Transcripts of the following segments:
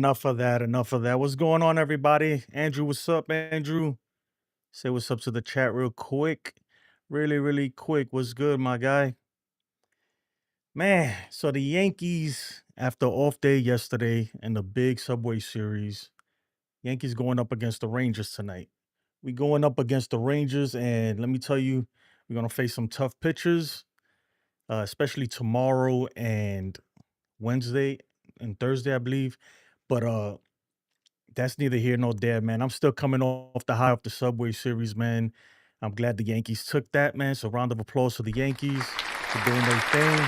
enough of that. Enough of that. What's going on, everybody? Andrew, what's up, Andrew? Say what's up to the chat real quick. Really, really quick. What's good, my guy? Man, so the Yankees, after off day yesterday in the big Subway Series, Yankees going up against the Rangers tonight. We going up against the Rangers, and let me tell you, we're gonna face some tough pitchers, especially tomorrow and Wednesday and Thursday, I believe. But that's neither here nor there, man. I'm still coming off the high of the Subway Series, man. I'm glad the Yankees took that, man. So round of applause for the Yankees for doing their thing,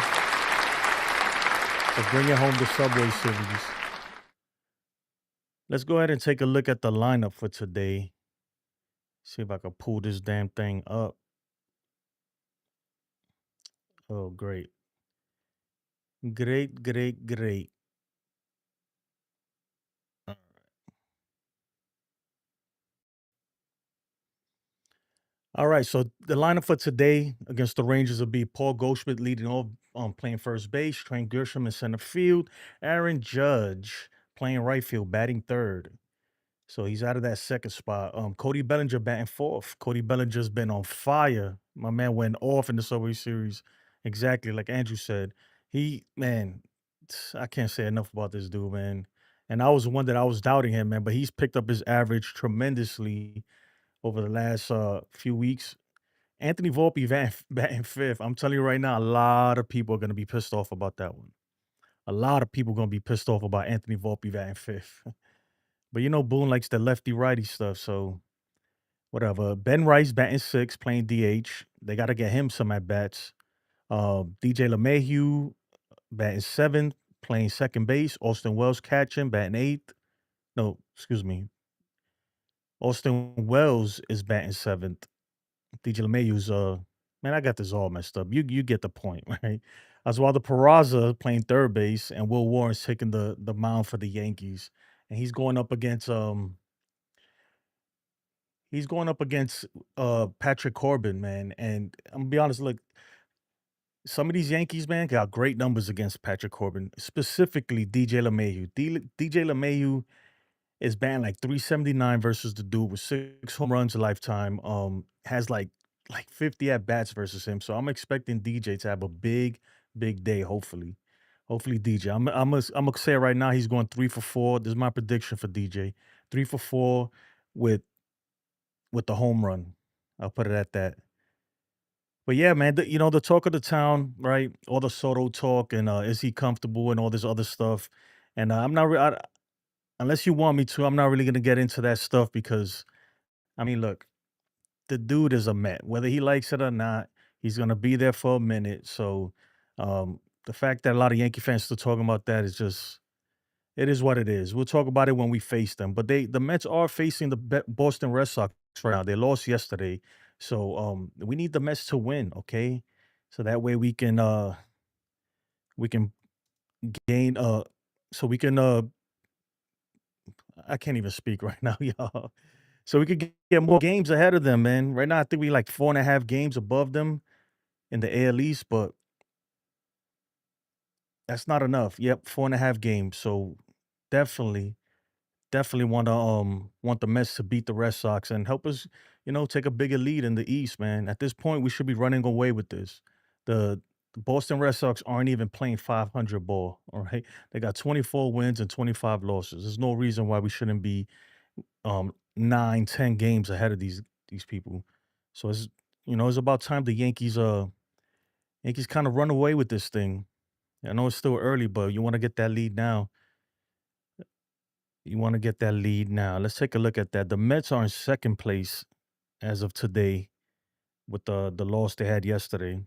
for bringing home the Subway Series. Let's go ahead and take a look at the lineup for today. See if I can pull this damn thing up. Oh, great. Great, great, great. All right, so the lineup for today against the Rangers will be Paul Goldschmidt leading off, playing first base, Trent Grisham in center field, Aaron Judge playing right field, batting third. So he's out of that second spot. Cody Bellinger batting fourth. Cody Bellinger's been on fire. My man went off in the Subway Series. Exactly like Andrew said. Man, I can't say enough about this dude, man. And I was the one that I was doubting him, man, but he's picked up his average tremendously over the last few weeks. Anthony Volpe batting fifth. I'm telling you right now, a lot of people are going to be pissed off about that one. A lot of people going to be pissed off about Anthony Volpe batting fifth. But you know, Boone likes the lefty righty stuff, so whatever. Ben Rice batting sixth, playing DH. They got to get him some at bats. DJ LeMahieu batting seventh, playing second base. Austin Wells catching, batting eighth. No, excuse me. Austin Wells is batting seventh. DJ LeMahieu's man, I got this all messed up. You get the point, right? Oswaldo Peraza playing third base, and Will Warren's taking the mound for the Yankees, and he's going up against Patrick Corbin, man. And I'm gonna be honest, look, some of these Yankees, man, got great numbers against Patrick Corbin, specifically DJ LeMahieu. DJ LeMahieu is batting like 379 versus the dude with 6 home runs a lifetime. Has like 50 at bats versus him. So I'm expecting DJ to have a big, big day. Hopefully DJ. I'm gonna say it right now. He's going 3 for 4. This is my prediction for DJ. 3 for 4 with the home run. I'll put it at that. But yeah, man, the talk of the town, right? All the Soto talk and is he comfortable and all this other stuff. And I'm not unless you want me to, I'm not really gonna get into that stuff because I mean, look, the dude is a Met. Whether he likes it or not, he's gonna be there for a minute. So the fact that a lot of Yankee fans still talking about that is just it is what it is. We'll talk about it when we face them. But the Mets are facing the Boston Red Sox right now. They lost yesterday, so we need the Mets to win. Okay, so that way we can gain so we can I can't even speak right now, y'all. So we could get more games ahead of them, man. Right now, I think we like 4.5 games above them in the AL East, but that's not enough. Yep, 4.5 games. So definitely definitely want the Mets to beat the Red Sox and help us, take a bigger lead in the East, man. At this point, we should be running away with this. The Boston Red Sox aren't even playing 500 ball. All right, they got 24 wins and 25 losses. There's no reason why we shouldn't be 9, 10 games ahead of these people. So it's about time the Yankees kind of run away with this thing. I know it's still early, but you want to get that lead now. You want to get that lead now. Let's take a look at that. The Mets are in second place as of today with the loss they had yesterday.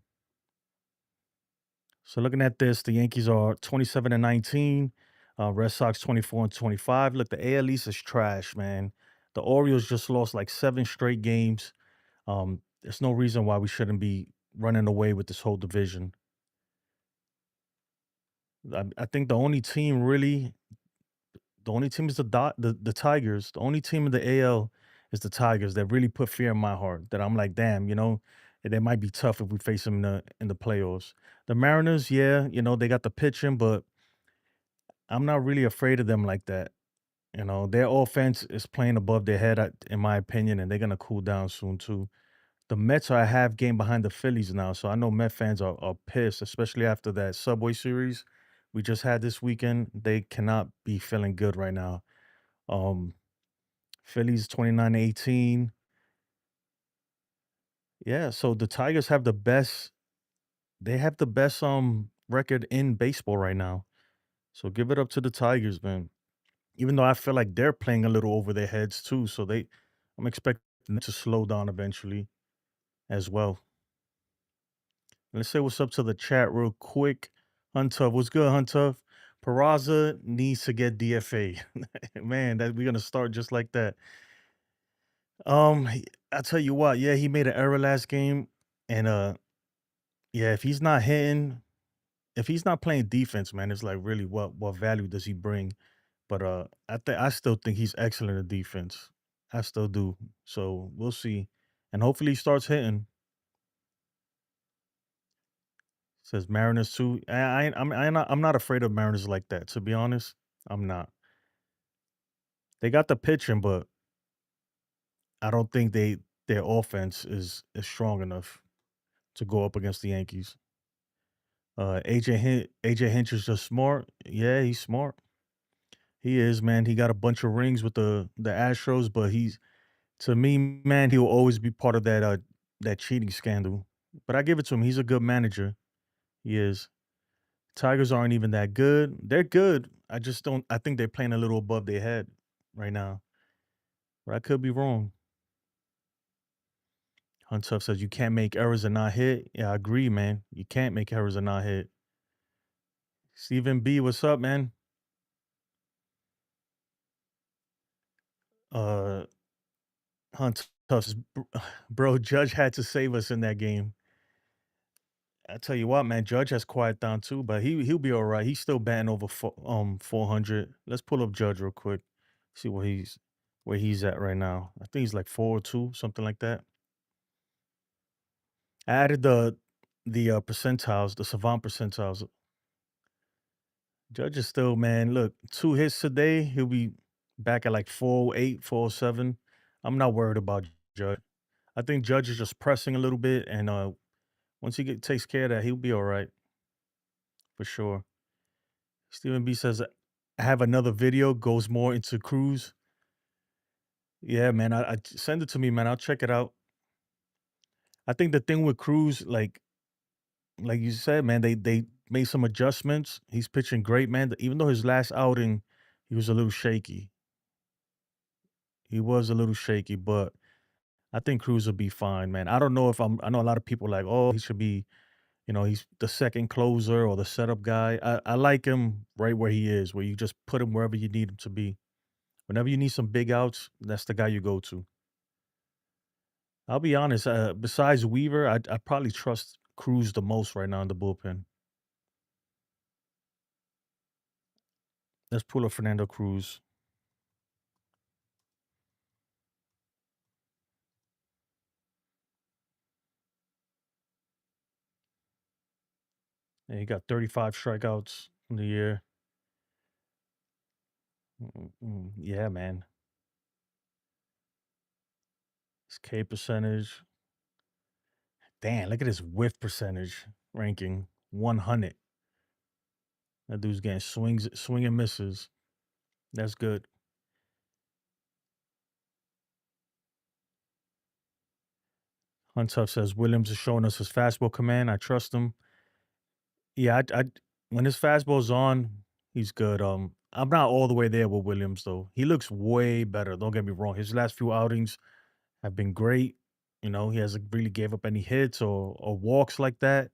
So looking at this, the Yankees are 27 and 19, Red Sox 24 and 25. Look, the AL East is trash, man. The Orioles just lost like 7 straight games. There's no reason why we shouldn't be running away with this whole division. I think the only team is the Tigers. The only team in the AL is the Tigers that really put fear in my heart. That I'm like, damn, they might be tough if we face them in the playoffs. The Mariners, yeah, they got the pitching, but I'm not really afraid of them like that. Their offense is playing above their head, in my opinion, and they're gonna cool down soon too. The Mets are a half game behind the Phillies now, so I know Met fans are pissed, especially after that Subway Series we just had this weekend. They cannot be feeling good right now. Um, Phillies 29-18. Yeah, so the Tigers have the best. They have the best record in baseball right now. So give it up to the Tigers, man. Even though I feel like they're playing a little over their heads too, so I'm expecting them to slow down eventually as well. Let's say what's up to the chat real quick. Huntuff, what's good, Huntuff? Peraza needs to get DFA. Man, that we're gonna start just like that. I tell you what, yeah, he made an error last game, and yeah, if he's not playing defense, man, it's like really what value does he bring? But I still think he's excellent at defense. I still do. So we'll see, and hopefully he starts hitting. Says Mariners too. I'm not afraid of Mariners like that. To be honest, I'm not. They got the pitching, but I don't think their offense is strong enough to go up against the Yankees. AJ Hinch is just smart. Yeah, he's smart. He is, man. He got a bunch of rings with the Astros, but he's to me, man, he will always be part of that cheating scandal. But I give it to him. He's a good manager. He is. Tigers aren't even that good. They're good. I just don't. I think they're playing a little above their head right now. But I could be wrong. Huntuff says you can't make errors and not hit. Yeah, I agree, man. You can't make errors and not hit. Stephen B, what's up, man? Uh, Huntuff says, bro, Judge had to save us in that game. I tell you what, man, Judge has quiet down too, but he'll be all right. He's still batting over 400. Let's pull up Judge real quick. See where he's at right now. I think he's like 402, something like that. I added the percentiles, the savant percentiles. Judge is still, man. Look, 2 hits today. He'll be back at like 408, 407. I'm not worried about Judge. I think Judge is just pressing a little bit, and once takes care of that, he'll be all right for sure. Stephen B says, I have another video, goes more into Cruz. Yeah, man. Send it to me, man. I'll check it out. I think the thing with Cruz, like you said, man, they made some adjustments. He's pitching great, man. Even though his last outing, he was a little shaky. He was a little shaky, but I think Cruz will be fine, man. I don't know if I know a lot of people like, oh, he should be, he's the second closer or the setup guy. I like him right where he is, where you just put him wherever you need him to be. Whenever you need some big outs, that's the guy you go to. I'll be honest, besides Weaver, I probably trust Cruz the most right now in the bullpen. Let's pull up Fernando Cruz. Yeah, he got 35 strikeouts in the year. Yeah, man. His K percentage. Damn, look at his whiff percentage ranking. 100. That dude's getting swing and misses. That's good. Huntuff says Williams is showing us his fastball command. I trust him. Yeah, when his fastball's on, he's good. I'm not all the way there with Williams though. He looks way better. Don't get me wrong. His last few outings have been great. He hasn't really gave up any hits or walks like that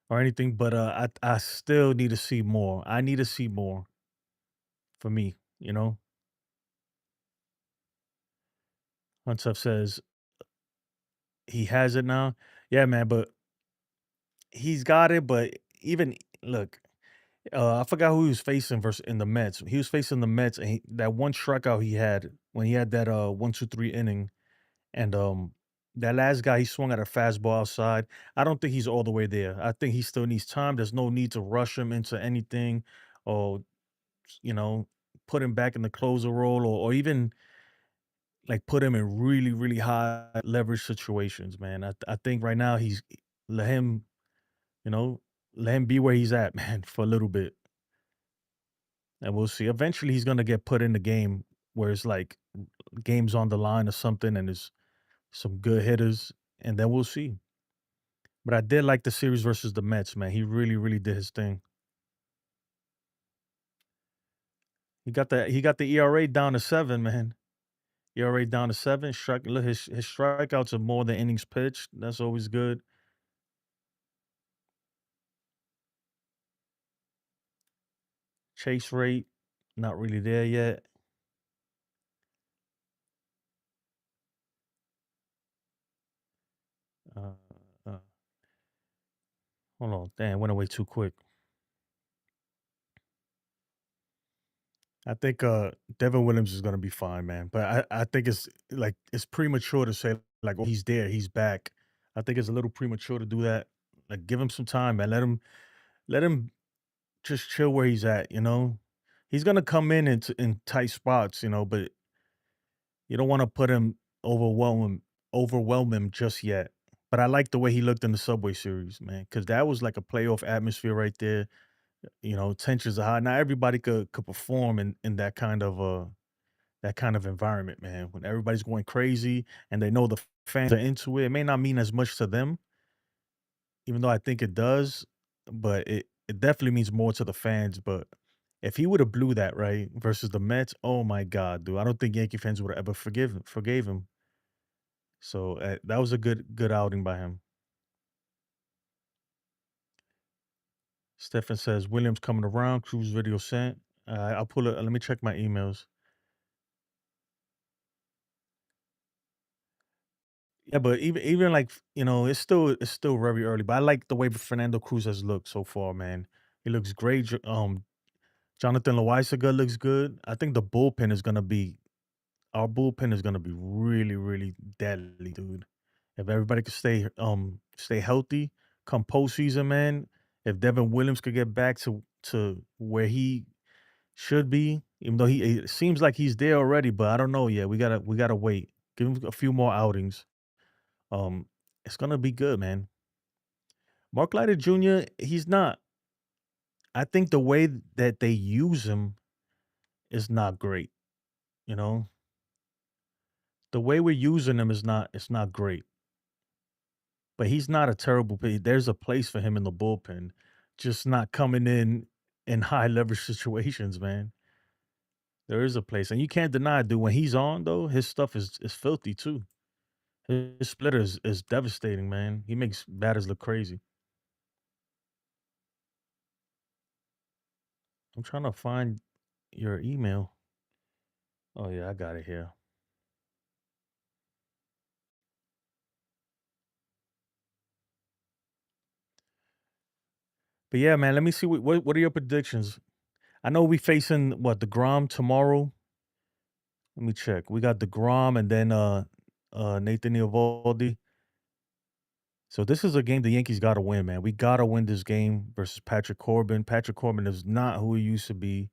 or anything. But I still need to see more. I need to see more for me. You know. Huntuff says he has it now. Yeah, man. But he's got it. But even look, I forgot who he was facing versus in the Mets. He was facing the Mets, and that one strikeout he had when he had that 1, 2, 3 inning, and that last guy he swung at a fastball outside. I don't think he's all the way there. I think he still needs time. There's no need to rush him into anything, or you know. put him back in the closer role or even like put him in really, really high leverage situations, man. I think right now let him, you know, let him be where he's at, man, for a little bit. And we'll see. Eventually he's gonna get put in the game where it's like games on the line or something and there's some good hitters, and then we'll see. But I did like the series versus the Mets, man. He really, really did his thing. He got the ERA down to 7, man. ERA down to 7. Look, his strikeouts are more than innings pitched. That's always good. Chase rate, not really there yet. Uh, uh, hold on, damn, went away too quick. I think Devin Williams is gonna be fine, man. But I think it's premature to say like, oh, he's there, he's back. I think it's a little premature to do that. Like, give him some time, man. Let him just chill where he's at. He's gonna come in tight spots, but you don't want to put him overwhelm him overwhelm him just yet. But I like the way he looked in the Subway Series, man, because that was like a playoff atmosphere right there. Tensions are high. Not everybody could perform in that kind of environment, man. When everybody's going crazy and they know the fans are into it, it may not mean as much to them, even though I think it does, but it definitely means more to the fans. But if he would have blew that right versus the Mets, oh my God, dude, I don't think Yankee fans would have ever forgave him. So that was a good outing by him. Stefan says Williams coming around. Cruz video sent. I'll pull it. Let me check my emails. Yeah, but even like it's still very early. But I like the way Fernando Cruz has looked so far, man. He looks great. Jonathan Loaizaga looks good. I think the bullpen is gonna be our bullpen is gonna be really, really deadly, dude. If everybody could stay healthy come postseason, man. If Devin Williams could get back to where he should be, even though it seems like he's there already, but I don't know yet. We gotta wait. Give him a few more outings. Um, it's gonna be good, man. Mark Leiter Jr., he's not. I think the way that they use him is not great. You know, the way we're using him is not. It's not great. But he's not a terrible there's a place for him in the bullpen, just not coming in high leverage situations, man. There is a place, and you can't deny, dude. When he's on, though, his stuff is filthy too. His splitter is devastating, man. He makes batters look crazy. I'm trying to find your email. Oh yeah, I got it here. But yeah, man, let me see what are your predictions. I know we facing what the Grom tomorrow. Let me check. We got the Grom and then Nathan Eovaldi. So this is a game the Yankees got to win, man. We got to win this game versus Patrick Corbin. Patrick Corbin is not who he used to be.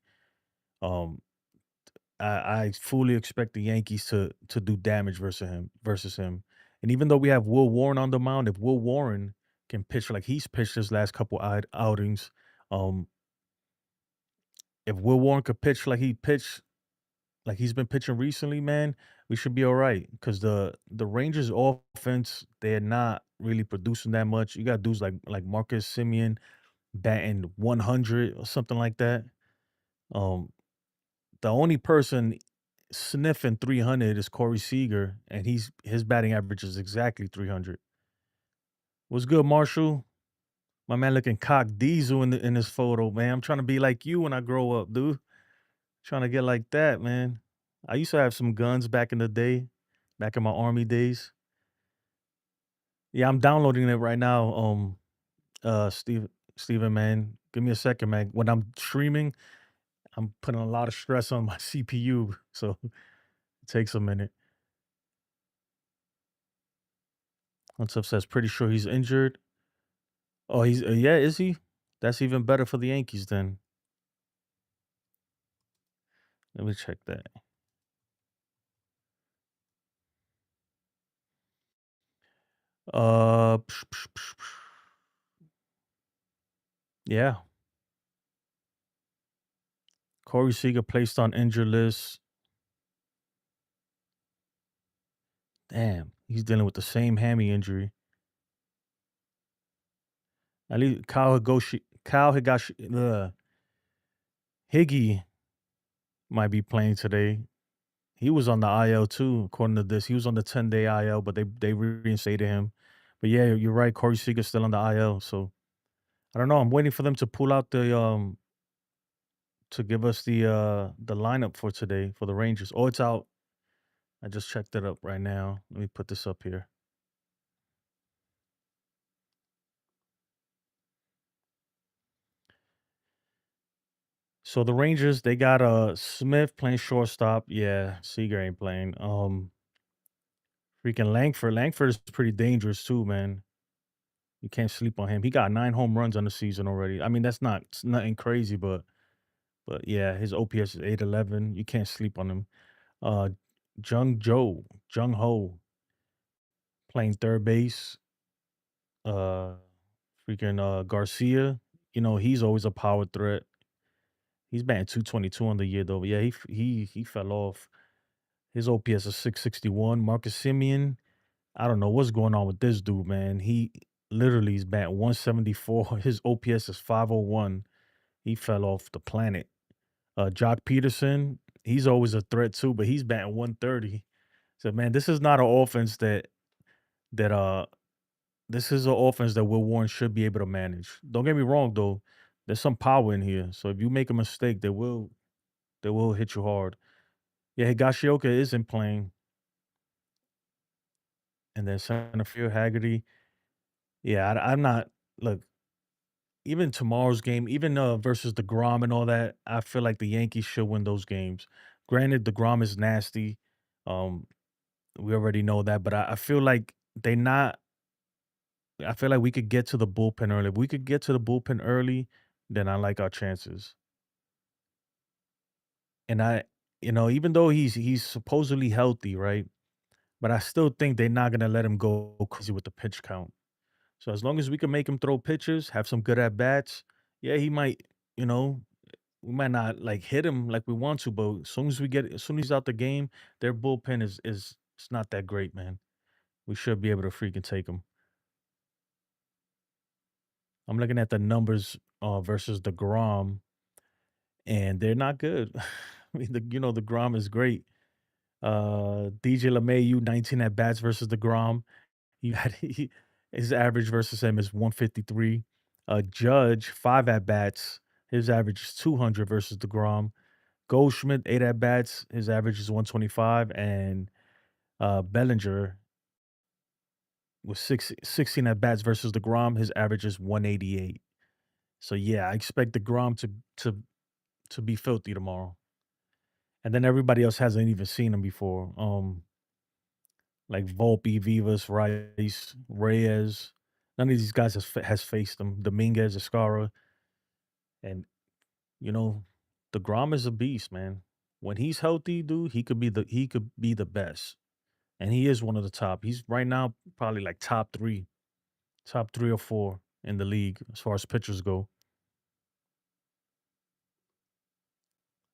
Um, I fully expect the Yankees to do damage versus him. And even though we have Will Warren on the mound, if Will Warren can pitch like he's pitched his last couple outings, um, if Will Warren could pitch like he's been pitching recently, man, we should be all right. Because the Rangers offense, they're not really producing that much. You got dudes like Marcus Simeon batting 100 or something like that. Um, the only person sniffing 300 is Corey Seager, and his batting average is exactly 300. What's good, Marshall? My man looking cock diesel in this photo, man. I'm trying to be like you when I grow up, dude. Trying to get like that, man. I used to have some guns back in the day, back in my army days. Yeah, I'm downloading it right now. Steven, man. Give me a second, man. When I'm streaming, I'm putting a lot of stress on my CPU, so it takes a minute. What's up says pretty sure he's injured. Oh, yeah, is he? That's even better for the Yankees then. Let me check that. Uh, yeah, Corey Seager placed on injured list. Damn, he's dealing with the same hammy injury. At least Kyle Higashi, Higgy might be playing today. He was on the IL too, according to this. He was on the 10-day IL, but they reinstated him. But yeah, you're right. Corey Seager's still on the IL. So I don't know. I'm waiting for them to pull out to give us the lineup for today for the Rangers. Oh, it's out. I just checked it up right now. Let me put this up here. So the Rangers, they got Smith playing shortstop. Yeah, Seager ain't playing. Freaking Langford. Langford is pretty dangerous too, man. You can't sleep on him. He got 9 home runs on the season already. I mean, that's not it's nothing crazy, but yeah, his OPS is 811. You can't sleep on him. Uh Jung Ho playing third base. Uh Freaking Garcia. He's always a power threat. He's batting 222 on the year though. But yeah, he fell off. His OPS is 661. Marcus Simeon. I don't know what's going on with this dude, man. He literally is batting 174. His OPS is 501. He fell off the planet. Jock Peterson, he's always a threat too, but he's batting 130. So man, this is not an offense that this is an offense that Will Warren should be able to manage. Don't get me wrong though. There's some power in here. So if you make a mistake, they will hit you hard. Yeah, Higashioka isn't playing. And then center field Haggerty. Yeah, I'm not look, even tomorrow's game, even versus the Grom and all that, I feel like the Yankees should win those games. Granted, the Grom is nasty. Um, we already know that, but I feel like they not I feel like we could get to the bullpen early. If we could get to the bullpen early, then I like our chances. And even though he's supposedly healthy, right? But I still think they're not gonna let him go crazy with the pitch count. So as long as we can make him throw pitches, have some good at bats, yeah, he might, you know, we might not like hit him like we want to, but as soon as he's out the game, their bullpen is it's not that great, man. We should be able to freaking take him. I'm looking at the numbers versus the Grom, and they're not good. I mean, the Grom is great. DJ LeMayu, 19 at bats versus the Grom. His average versus him is 153. Judge, 5 at bats. His average is 200 versus the Grom. Goldschmidt, 8 at bats. His average is 125. And Bellinger with 16 at bats versus the Grom. His average is 188. So yeah, I expect the Grom to be filthy tomorrow. And then everybody else hasn't even seen him before. Like Volpe, Vivas, Rice, Reyes. None of these guys has faced him. Dominguez, Escara, and you know, the Grom is a beast, man. When he's healthy, dude, he could be the best, and he is one of the top. He's right now probably like top three or four in the league as far as pitchers go.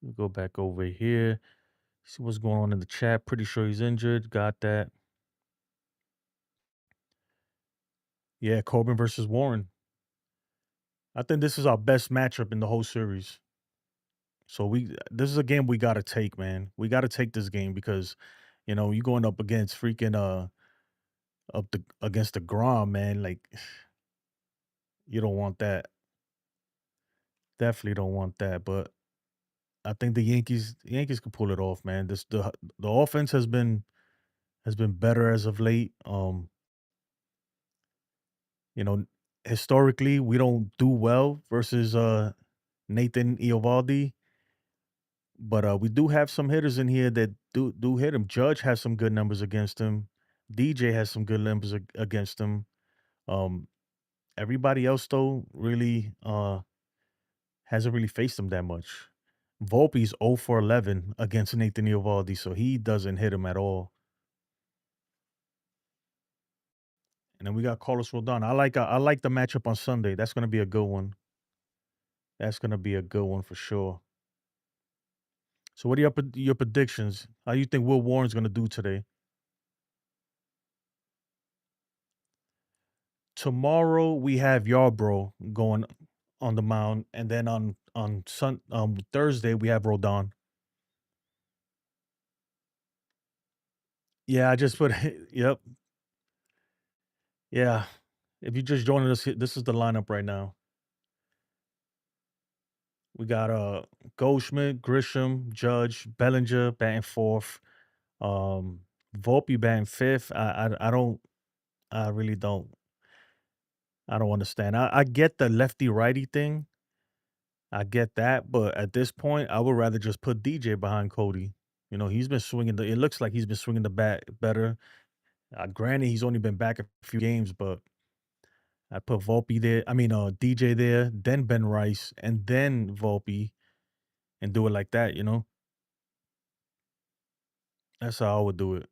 We'll go back over here, see what's going on in the chat. Pretty sure he's injured. Got that. Yeah, Corbin versus Warren. I think this is our best matchup in the whole series. So this is a game we gotta take, man. We gotta take this game because, you going up against freaking up the against the Grom, man. Like you don't want that. Definitely don't want that. But I think the Yankees can pull it off, man. The offense has been better as of late. You know, historically we don't do well versus Nathan Eovaldi. But we do have some hitters in here that do hit him. Judge has some good numbers against him. DJ has some good numbers against him. Um, Everybody else though really hasn't really faced him that much. Volpe's 0 for 11 against Nathan Eovaldi, so he doesn't hit him at all. And then we got Carlos Rodon. I like the matchup on Sunday. That's gonna be a good one. That's gonna be a good one for sure. So what are your predictions? How you think Will Warren's gonna do today? Tomorrow we have Yarbrough going on the mound, and then on Thursday we have Rodon. Yeah, I just put yep, yeah. If you just joining us, this is the lineup right now. We got Goldschmidt, Grisham, Judge, Bellinger batting fourth, um, Volpe batting fifth. I really I don't understand. I get the lefty righty thing. I get that, but at this point, I would rather just put DJ behind Cody. He's been swinging it looks like he's been swinging the bat better. Granted, he's only been back a few games, but I put Volpe there. I mean, DJ there, then Ben Rice, and then Volpe, and do it like that. That's how I would do it.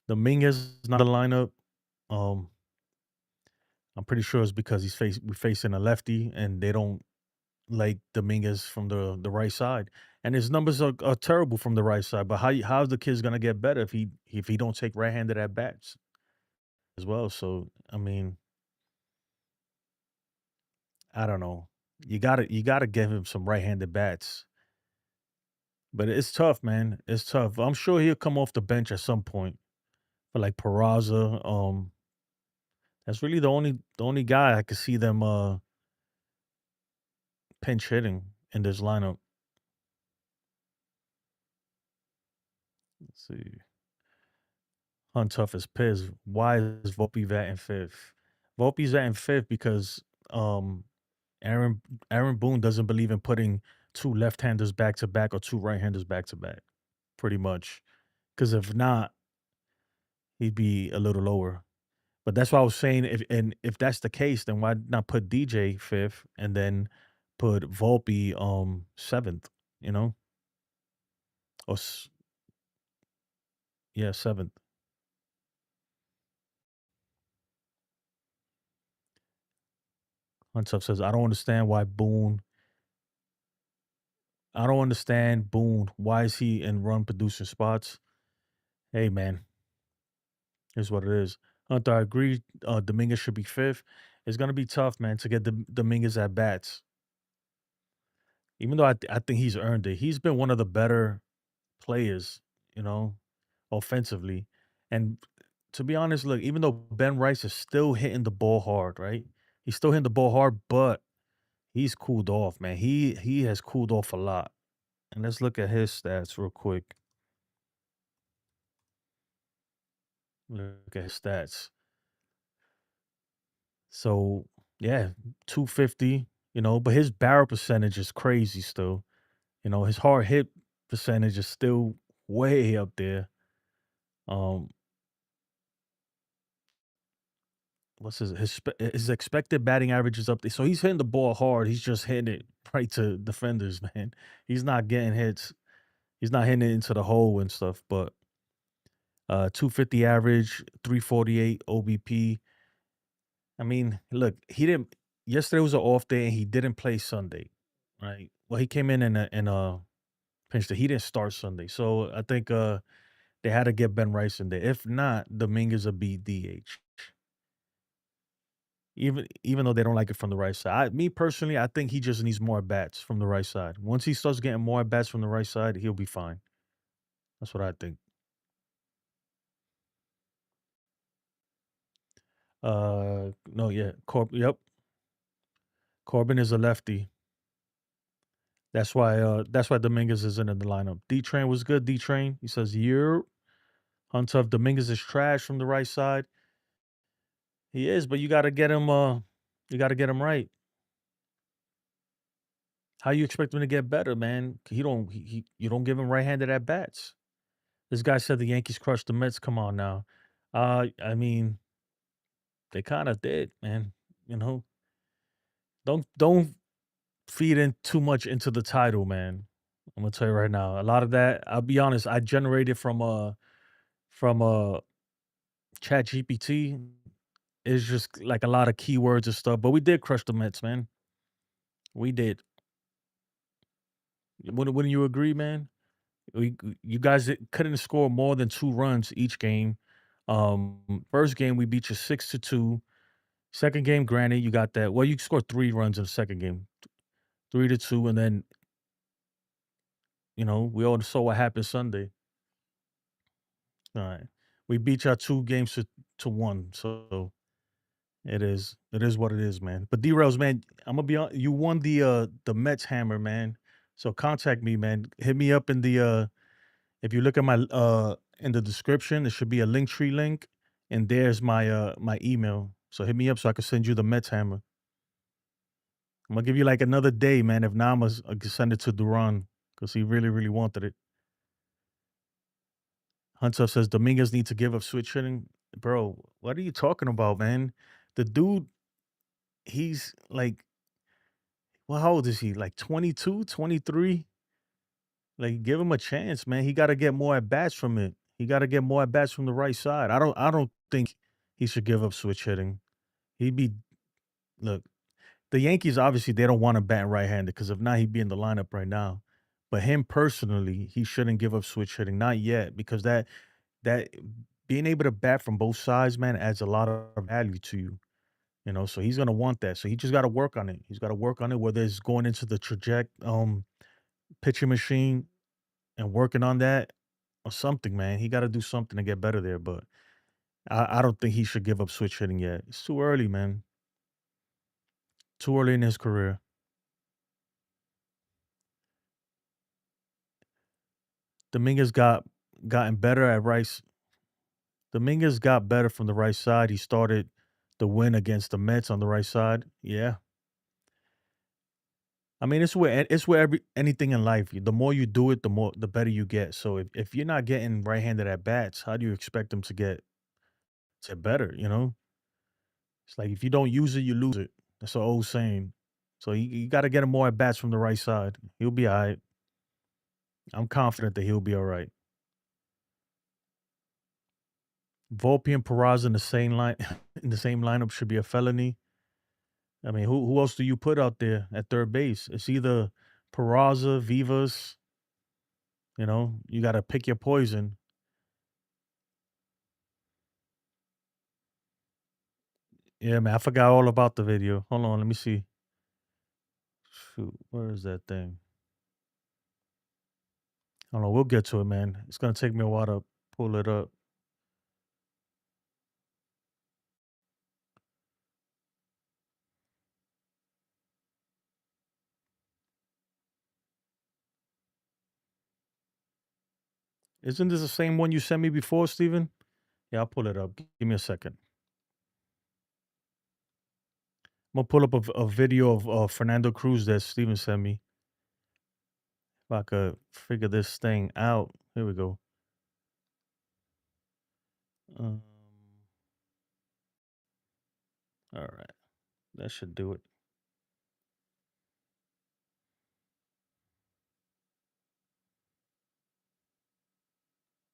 Dominguez is not a lineup. Um, I'm pretty sure it's because we're facing a lefty, and they don't like Dominguez from the right side, and his numbers are terrible from the right side. But how's the kid's gonna get better if he don't take right-handed at bats as well? So I mean, I don't know. You gotta give him some right-handed bats, but it's tough, man. It's tough. I'm sure he'll come off the bench at some point for like Peraza. That's really the only guy I could see them pinch hitting in this lineup. Let's see. Hunt tough as piss. Why is Volpe batting fifth? Volpe's batting fifth because um Aaron Aaron Boone doesn't believe in putting two left-handers back to back or two right-handers back to back, pretty much. Because if not, he'd be a little lower. But that's why I was saying if that's the case, then why not put DJ fifth and then put Volpe seventh, you know? Or yeah, seventh. Hunt tough says, I don't understand Boone. Why is he in run producing spots? Hey man, here's what it is. Hunter, I agree. Dominguez should be fifth. It's gonna be tough, man, to get the Dominguez at bats. Even though I think he's earned it. He's been one of the better players, you know, offensively. And to be honest, look, even though Ben Rice is still hitting the ball hard, right? He's still hitting the ball hard, but he's cooled off, man. He has cooled off a lot. And let's look at his stats real quick. Look at his stats. So yeah, 250, but his barrel percentage is crazy still. His hard hit percentage is still way up there. Um, what's his expected batting average is up there. So he's hitting the ball hard. He's just hitting it right to defenders, man. He's not getting hits. He's not hitting it into the hole and stuff. But 250 average, 348 OBP. I mean, look, he didn't. Yesterday was an off day, and he didn't play Sunday, right? Well, he came in and pinched it. He didn't start Sunday, so I think they had to get Ben Rice in there. If not, Dominguez will be DH. Even though they don't like it from the right side, me personally, I think he just needs more bats from the right side. Once he starts getting more bats from the right side, he'll be fine. That's what I think. No, yeah, Yep, Corbin is a lefty. That's why Dominguez isn't in the lineup. D Train was good. D Train, he says, "You're Hunter Dominguez is trash from the right side. He is, but you got to get him. You got to get him right. How you expect him to get better, man? He don't. You don't give him right-handed at bats. This guy said the Yankees crushed the Mets. Come on now. I mean, they kind of did, man. You know, don't feeding too much into the title, man. I'm gonna tell you right now. A lot of that, I'll be honest, I generated from Chat GPT. It's just like a lot of keywords and stuff. But we did crush the Mets, man. We did. Wouldn't you agree, man? You guys couldn't score more than 2 runs each game. First game we beat you 6-2. Second game, granted, you got that. Well, you scored 3 runs in the second game, 3-2, and then we all saw what happened Sunday. All right, we beat y'all 2 games to one. So it is what it is, man. But D-Rails, man, I'm gonna be on. You won the Mets hammer, man. So contact me, man. Hit me up in the if you look at my in the description, there should be a link tree link, and there's my email. So hit me up so I can send you the Mets hammer. I'm gonna give you like another day, man. If not, I can send it to Duran because he really, really wanted it. Hunter says Dominguez needs to give up switch hitting. Bro, what are you talking about, man? The dude, he's like, well, how old is he? Like 22, 23? Like, give him a chance, man. He got to get more at bats from it. He got to get more at bats from the right side. I don't think he should give up switch hitting. He'd be look, the Yankees obviously they don't want to bat right-handed because if not, he'd be in the lineup right now. But him personally, he shouldn't give up switch hitting, not yet, because that being able to bat from both sides, man, adds a lot of value to you. So he's gonna want that. So he just got to work on it. He's got to work on it, whether it's going into the pitching machine and working on that or something, man. He got to do something to get better there. But I don't think he should give up switch hitting yet. It's too early, man. Too early in his career. Dominguez gotten better at right. Dominguez got better from the right side. He started the win against the Mets on the right side. Yeah. I mean, it's where anything in life. The more you do it, the better you get. So if you're not getting right-handed at bats, how do you expect them to get to better? It's like if you don't use it, you lose it. That's an old saying. So you got to get him more at bats from the right side. He'll be all right. I'm confident that he'll be all right. Volpe and Peraza in the same line in the same lineup should be a felony. I mean, who else do you put out there at third base? It's either Peraza, Vivas. You got to pick your poison. Yeah, man, I forgot all about the video. Hold on, let me see. Shoot, where is that thing? Hold on, we'll get to it, man. It's gonna take me a while to pull it up. Isn't this the same one you sent me before, Steven? Yeah, I'll pull it up. Give me a second. I'm gonna pull up a video of Fernando Cruz that Steven sent me. If I could figure this thing out. Here we go. Um, all right, that should do it.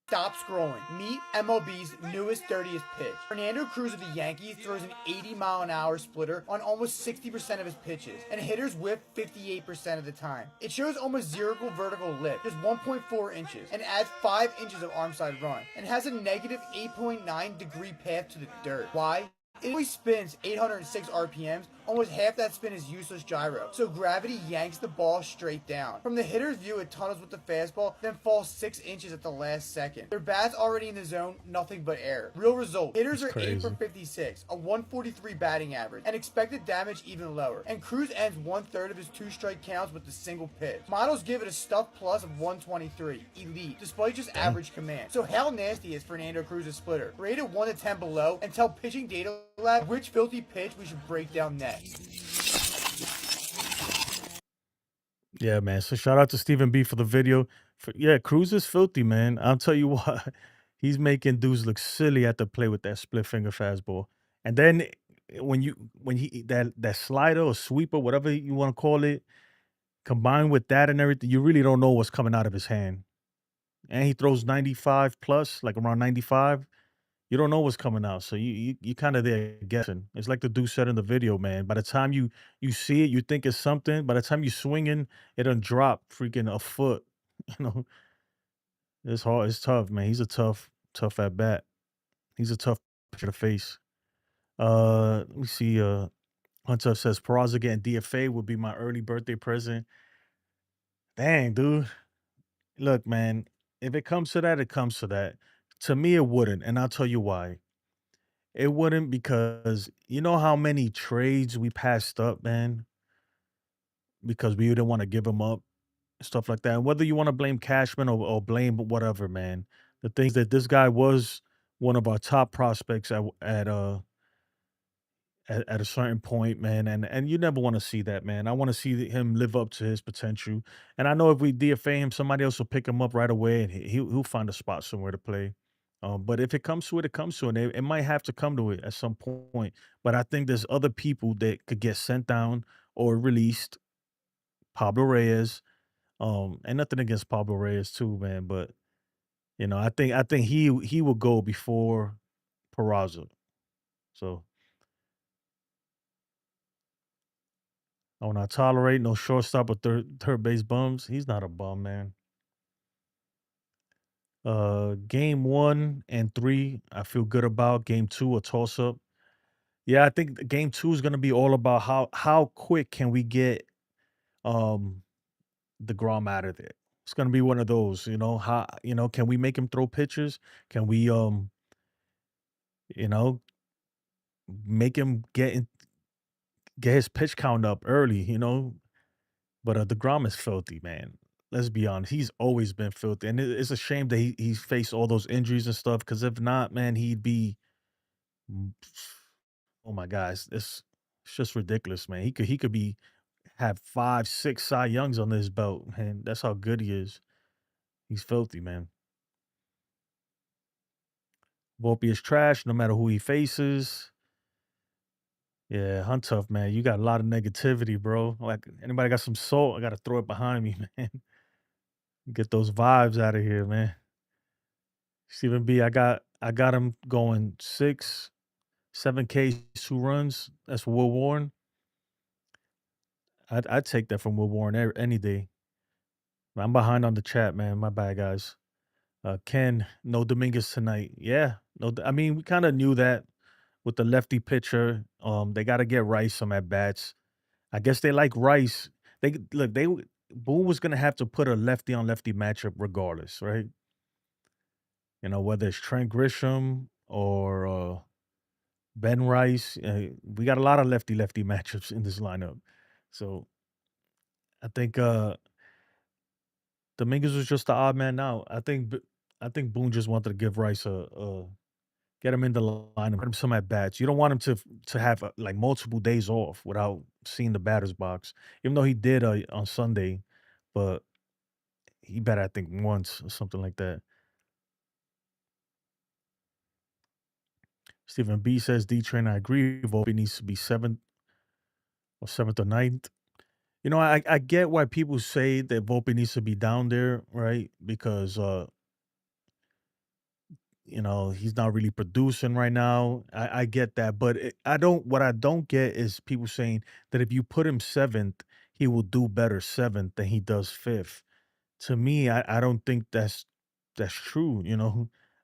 Stop scrolling. Meet MLB's newest, dirtiest pitch. Fernando Cruz of the Yankees throws an 80-mile-an-hour splitter on almost 60% of his pitches, and hitters whiff 58% of the time. It shows almost zero vertical lift, just 1.4 inches, and adds 5 inches of arm side run, and has a negative 8.9 degree path to the dirt. Why? It only spins 806 RPMs. Almost half that spin is useless gyro, so gravity yanks the ball straight down. From the hitter's view, it tunnels with the fastball, then falls 6 inches at the last second. Their bat's already in the zone, nothing but air. Real result, hitters are 8 for 56, a 143 batting average, and expected damage even lower. And Cruz ends 1/3 of his 2-strike counts with a single pitch. Models give it a stuffed plus of 123, elite, despite just average command. So how nasty is Fernando Cruz's splitter? Rate it 1 to 10 below, and tell Pitching Data Lab which filthy pitch we should break down next. Yeah, man. So shout out to Stephen B for the video. Yeah, Cruz is filthy, man. I'll tell you what, he's making dudes look silly at the play with that split finger fastball. And then when he that slider or sweeper, whatever you want to call it, Combined with that and everything, you really don't know what's coming out of his hand. And he throws 95 plus, like around 95. You don't know what's coming out. So you kind of there guessing. It's like the dude said in the video, man. By the time you see it, you think it's something. By the time you swinging, it done drop freaking a foot. You know, it's hard. It's tough, man. He's a tough at bat. He's a tough pitcher to face. Let me see. Hunter says Peraza getting DFA would be my early birthday present. Dang, dude. Look, man, if it comes to that, it comes to that. To me, it wouldn't, and I'll tell you why. It wouldn't because you know how many trades we passed up, man, because we didn't want to give them up, stuff like that. And whether you want to blame Cashman or blame whatever, man, the things that this guy was one of our top prospects at a certain point, man, and you never want to see that, man. I want to see him live up to his potential, and I know if we DFA him, somebody else will pick him up right away, and he'll find a spot somewhere to play. But if it comes to it, it comes to it. It might have to come to it at some point. But I think there's other people that could get sent down or released. Pablo Reyes, and nothing against Pablo Reyes too, man. But I think he will go before Peraza. So I will not tolerate no shortstop or third base bums. He's not a bum, man. Game 1 and 3, I feel good about. Game 2, a toss up. Yeah, I think game 2 is gonna be all about how quick can we get um the Grom out of there. It's gonna be one of those, how can we make him throw pitches? Can we you know, make him get his pitch count up early, But the Grom is filthy, man. Let's be honest. He's always been filthy. And it's a shame that he's faced all those injuries and stuff. Cause if not, man, he'd be mm, oh my God. It's just ridiculous, man. He could have 5, 6 Cy Youngs on his belt, man. That's how good he is. He's filthy, man. Volpe is trash no matter who he faces. Yeah, Hunt tough, man. You got a lot of negativity, bro. Like anybody got some salt, I gotta throw it behind me, man. Get those vibes out of here, man. Stephen B, I got him going 6, 7 Ks, 2 runs. That's Will Warren. I'd take that from Will Warren any day. I'm behind on the chat, man. My bad, guys. Ken, no Dominguez tonight. Yeah, no. I mean, we kind of knew that with the lefty pitcher. They got to get Rice some at bats. I guess they like Rice. Boone was gonna have to put a lefty on lefty matchup regardless, right? Whether it's Trent Grisham or Ben Rice. We got a lot of lefty lefty matchups in this lineup. So I think Dominguez was just the odd man out. I think Boone just wanted to give Rice a get him in the lineup, get him some at bats. You don't want him to have like multiple days off without seeing the batter's box. Even though he did on Sunday, but he bet I think once or something like that. Stephen B says D Train. I agree. Volpe needs to be seventh or ninth. I get why people say that Volpe needs to be down there, right? Because he's not really producing right now. I get that, but I don't. What I don't get is people saying that if you put him seventh, he will do better seventh than he does fifth. To me, I don't think that's true.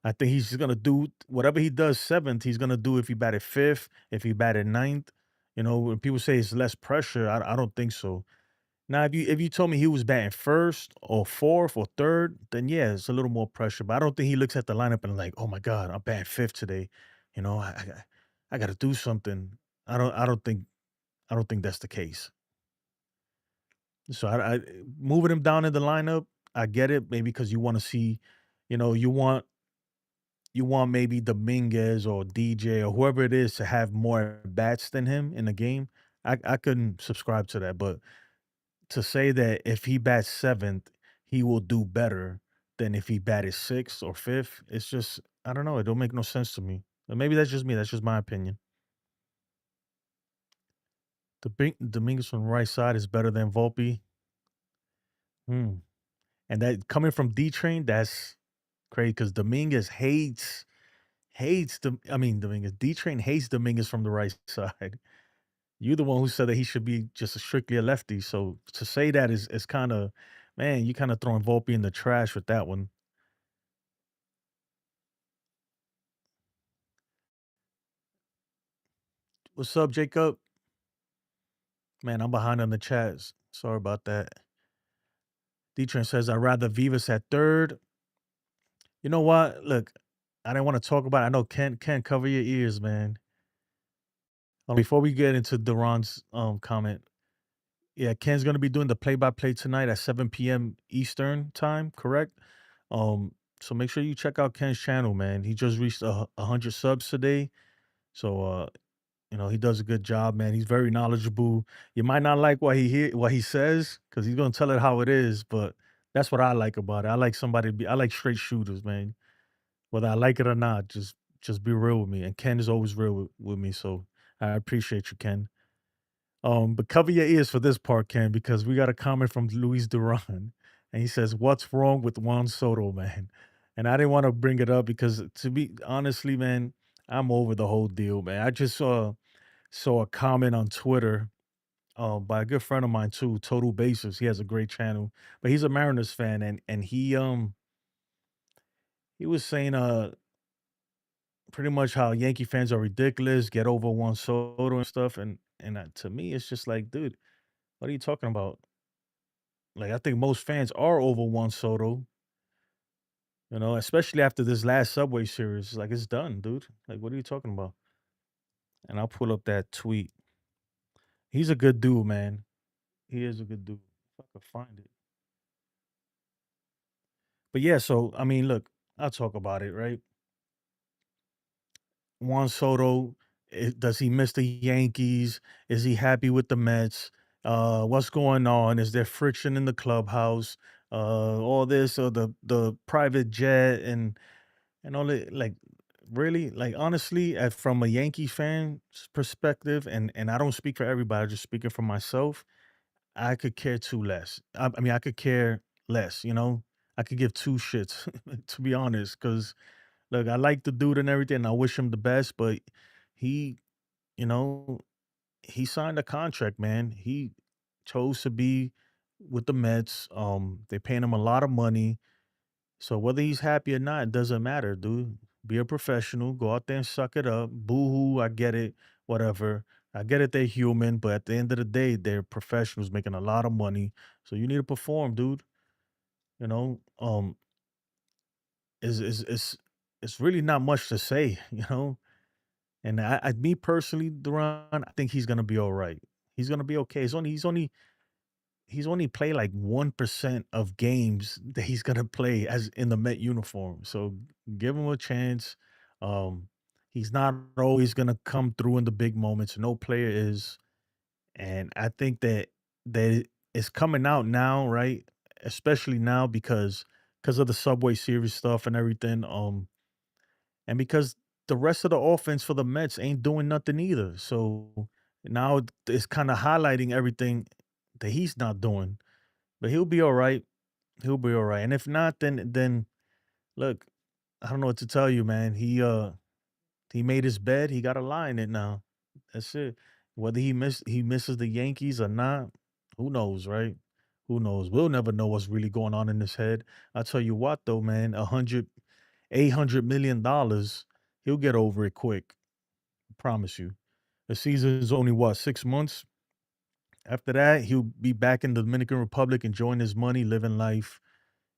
I think he's just gonna do whatever he does seventh. He's gonna do if he batted fifth, if he batted ninth. When people say it's less pressure, I don't think so. Now, if you told me he was batting first or fourth or third, then yeah, it's a little more pressure. But I don't think he looks at the lineup and like, oh my God, I'm batting fifth today. I got to do something. I don't think that's the case. So moving him down in the lineup, I get it. Maybe because you want to see, you want maybe Dominguez or DJ or whoever it is to have more bats than him in the game. I couldn't subscribe to that, but to say that if he bats seventh, he will do better than if he batted sixth or fifth, it's just I don't know. It don't make no sense to me. And maybe that's just me. That's just my opinion. The Dominguez on the right side is better than Volpe. Hmm. And that coming from D Train, that's crazy because Dominguez hates the. I mean, Dominguez D Train hates Dominguez from the right side. You the one who said that he should be just strictly a lefty. So to say that is kind of, man, you kind of throwing Volpe in the trash with that one. What's up, Jacob? Man, I'm behind on the chats. Sorry about that. D Train says I'd rather Vivas at third. You know what? Look, I didn't want to talk about it. I know Ken cover your ears, man. Before we get into Duran's comment, yeah, Ken's gonna be doing the play-by-play tonight at 7 p.m. Eastern time, correct? So make sure you check out Ken's channel, man. He just reached 100 subs today, so he does a good job, man. He's very knowledgeable. You might not like what he says because he's gonna tell it how it is, but that's what I like about it. I like I like straight shooters, man. Whether I like it or not, just be real with me. And Ken is always real with me, so I appreciate you, Ken. But cover your ears for this part, Ken, because we got a comment from Luis Duran, and he says, "What's wrong with Juan Soto, man?" And I didn't want to bring it up because, to be honestly, man, I'm over the whole deal, man. I just saw a comment on Twitter, by a good friend of mine too, Total Basis. He has a great channel, but he's a Mariners fan, and he was saying pretty much how Yankee fans are ridiculous, get over Juan Soto and stuff, and to me, it's just like, dude, what are you talking about? Like, I think most fans are over Juan Soto, especially after this last Subway Series. Like, it's done, dude. Like, what are you talking about? And I'll pull up that tweet. He's a good dude, man. He is a good dude. If I could find it. But yeah, so I mean, look, I'll talk about it, right? Juan Soto, does he miss the Yankees? Is he happy with the Mets? What's going on? Is there friction in the clubhouse? All this, or the private jet and all that. Like, really, like, honestly, from a Yankee fan's perspective, and I don't speak for everybody, just speaking for myself, I could care two less. I mean, I could care less. I could give two shits, to be honest, because look, I like the dude and everything, and I wish him the best, but he, you know, he signed a contract, man. He chose to be with the Mets. They paying him a lot of money. So whether he's happy or not, it doesn't matter, dude. Be a professional. Go out there and suck it up. Boo hoo, I get it. Whatever. I get it, they're human, but at the end of the day, they're professionals making a lot of money. So you need to perform, dude. You know, um, is it's really not much to say, And me personally, Duran, I think he's gonna be all right. He's gonna be okay. He's only played like 1% of games that he's gonna play as in the Met uniform. So give him a chance. Um, he's not always gonna come through in the big moments. No player is, and I think that it's coming out now, right? Especially now because of the Subway Series stuff and everything. And because the rest of the offense for the Mets ain't doing nothing either. So now it's kind of highlighting everything that he's not doing. But he'll be all right. He'll be all right. And if not, then look, I don't know what to tell you, man. He made his bed, he got to lie in it now. That's it. Whether he misses the Yankees or not, who knows, right? Who knows? We'll never know what's really going on in his head. I tell you what though, man, 800 million dollars, he'll get over it quick. I promise you. The season's only what, 6 months? After that, he'll be back in the Dominican Republic enjoying his money, living life.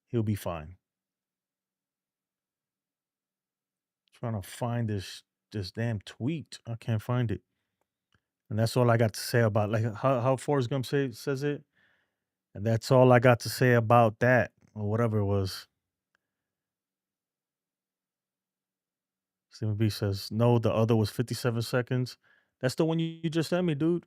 He'll be fine. Trying to find this damn tweet. I can't find it. And that's all I got to say about, like, how Forrest Gump says it. And that's all I got to say about that, or whatever it was. Stephen B says, no, the other was 57 seconds. That's the one you just sent me, dude.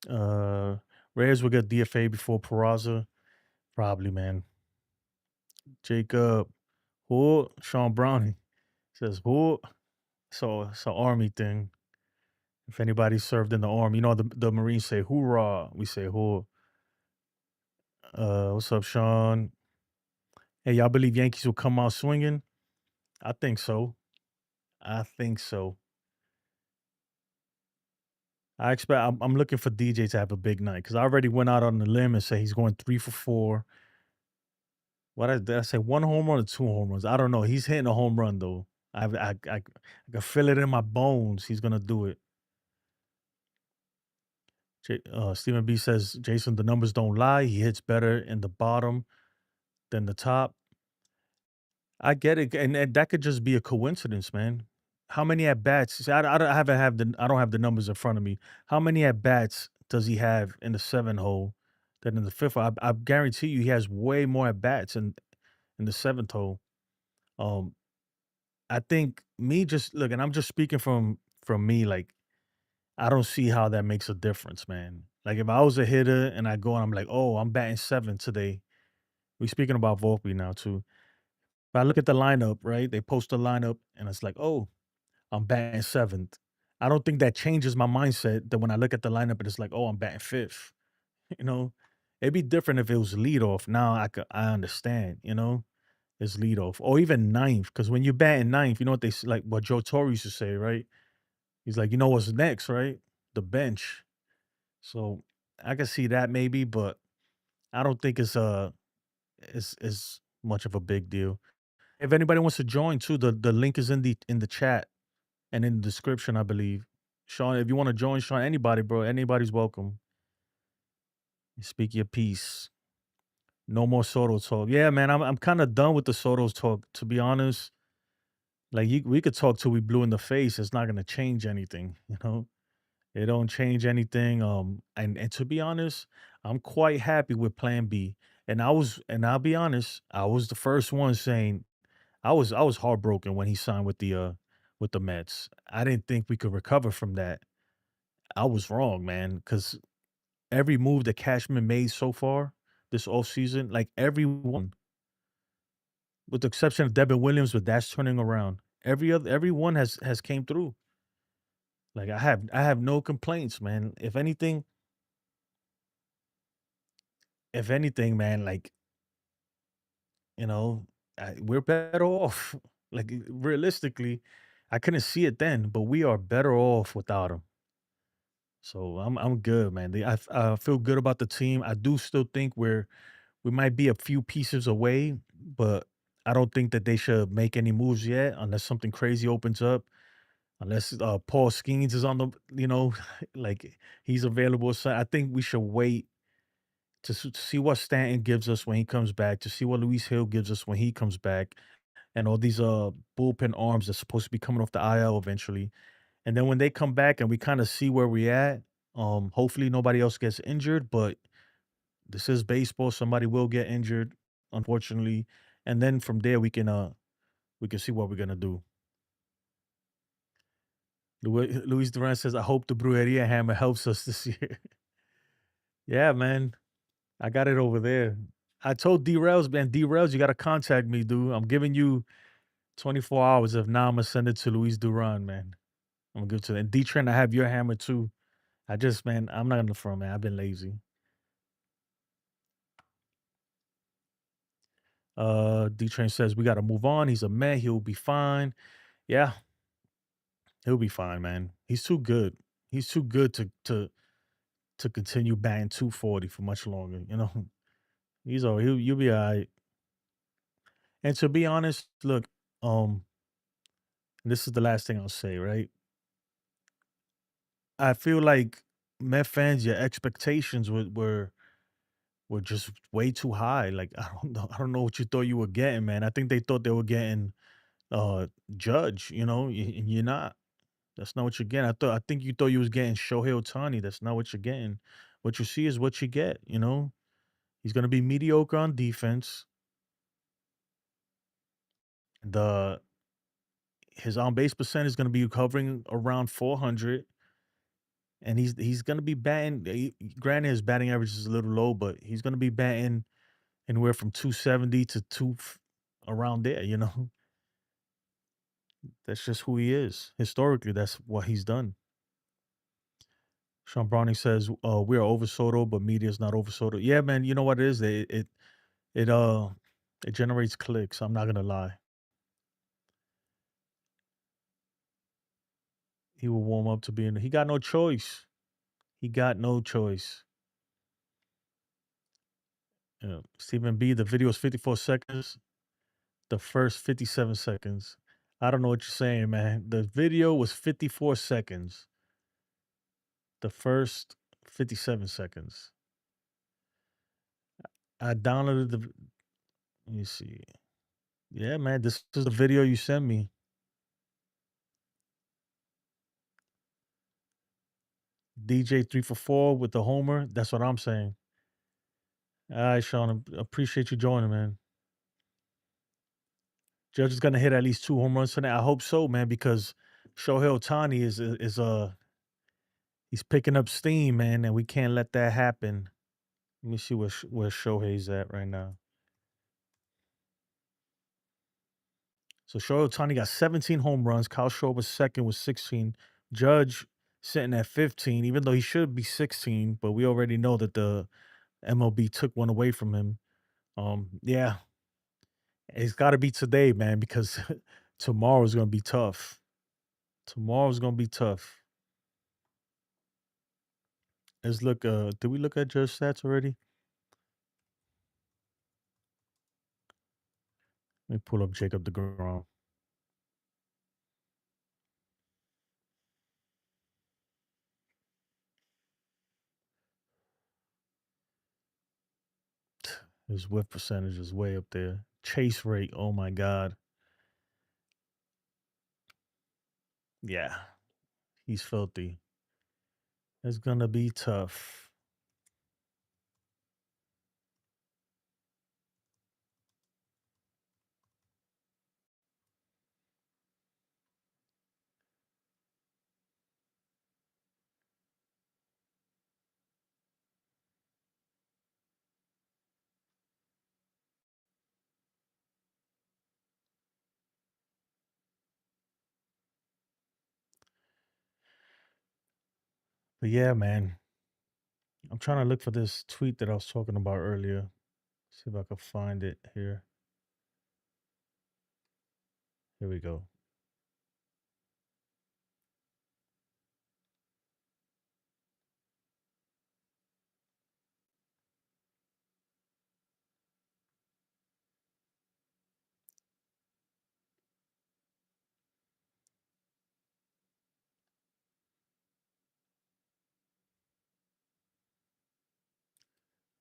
Uh Reyes will get DFA before Peraza. Probably, man. Jacob. Who? Sean Browning says, who? So it's an army thing. If anybody served in the army, the Marines say hoorah. We say hoor. What's up, Sean? Hey, y'all believe Yankees will come out swinging? I think so. I think so. I'm looking for DJ to have a big night because I already went out on the limb and say he's going 3 for 4. Did I say? One home run or two home runs? I don't know. He's hitting a home run though. I can feel it in my bones. He's gonna do it. Stephen B says, Jason, the numbers don't lie. He hits better in the bottom than the top. I get it, and that could just be a coincidence, man. How many at bats? See, I don't have the numbers in front of me. How many at bats does he have in the seven hole than in the fifth hole? I guarantee you, he has way more at bats in the seventh hole. Um, I think me just look, and I'm just speaking from me. Like I don't see how that makes a difference, man. Like if I was a hitter and I go and I'm like, oh, I'm batting seven today. We speaking about Volpe now too. But I look at the lineup, right? They post the lineup, and it's like, oh, I'm batting seventh. I don't think that changes my mindset that when I look at the lineup and it's like, oh, I'm batting fifth. You know, it'd be different if it was leadoff. Now I understand. It's leadoff or even ninth. Because when you're batting ninth, you know what like what Joe Torre used to say, right? He's like, you know what's next, right? The bench. So I can see that maybe, but I don't think it's much of a big deal. If anybody wants to join too, the link is in the chat and in the description, I believe. Sean, if you want to join, Sean, anybody, bro, anybody's welcome. Speak your piece. No more Soto talk. Yeah, man, I'm kind of done with the Soto's talk. To be honest, like we could talk till we blue in the face. It's not gonna change anything. It don't change anything. And to be honest, I'm quite happy with Plan B. And I'll be honest, I was the first one saying I was heartbroken when he signed with the Mets. I didn't think we could recover from that. I was wrong, man, because every move that Cashman made so far this offseason, like everyone, with the exception of Devin Williams, but that's turning around. Everyone has came through. Like I have no complaints, man. If anything, man, like, you know, we're better off. Like realistically, I couldn't see it then, but we are better off without him. So I'm good, man. I feel good about the team. I do still think we might be a few pieces away, but I don't think that they should make any moves yet unless something crazy opens up. Unless Paul Skeens is on like he's available. So I think we should wait to see what Stanton gives us when he comes back, to see what Luis Hill gives us when he comes back, and all these bullpen arms that's supposed to be coming off the IL eventually. And then when they come back and we kind of see where we at, hopefully nobody else gets injured, but this is baseball. Somebody will get injured, unfortunately. And then from there we can see what we're gonna do. Luis Duran says, I hope the Brujeria hammer helps us this year. Yeah, man. I got it over there. I told D-Rails, man, D-Rails, you gotta contact me, dude. I'm giving you 24 hours. If not, I'm gonna send it to Luis Duran, man. I'm gonna give it to them. And D-Trent, I have your hammer too. Man, I'm not on the front, man. I've been lazy. D-Train says we gotta move on. He's a man. He'll be fine. Yeah, he'll be fine, man. He's too good. He's too good to continue batting 240 for much longer. He's all you'll be all right. And to be honest, look, this is the last thing I'll say, right? I feel like Met fans, your expectations were just way too high. Like I don't know what you thought you were getting, man. I think they thought they were getting Judge, and you're not. That's not what you're getting. I think you thought you was getting Shohei Ohtani. That's not what you're getting. What you see is what you get. He's gonna be mediocre on defense. The His on base percent is gonna be hovering around 400, and he's gonna be batting. Granted, his batting average is a little low, but he's gonna be batting anywhere from 270 to around there. That's just who he is. Historically, that's what he's done. Sean Browning says, "We are over Soto, but media is not over Soto." Yeah, man. You know what it is? It it generates clicks. I'm not gonna lie. He will warm up to being. He got no choice. He got no choice. Stephen B. The video is 54 seconds. The first 57 seconds. I don't know what you're saying, man. The video was 54 seconds. The first 57 seconds. I downloaded the. Let me see. Yeah, man. This is the video you sent me. DJ 3 for 4 with the homer. That's what I'm saying. All right, Sean. Appreciate you joining, man. Judge is gonna hit at least 2 home runs tonight. I hope so, man, because Shohei Ohtani is he's picking up steam, man, and we can't let that happen. Let me see where Shohei's at right now. So Shohei Ohtani got 17 home runs. Kyle Schwarber was second with 16. Judge sitting at 15, even though he should be 16, but we already know that the MLB took one away from him. Yeah, it's got to be today, man, because tomorrow's gonna be tough. Tomorrow's gonna be tough. Let's look. Did we look at Judge stats already? Let me pull up Jacob DeGrom. His whiff percentage is way up there. Chase rate, oh my god. Yeah, he's filthy. It's gonna be tough. But yeah, man. I'm trying to look for this tweet that I was talking about earlier. See if I can find it here. Here we go.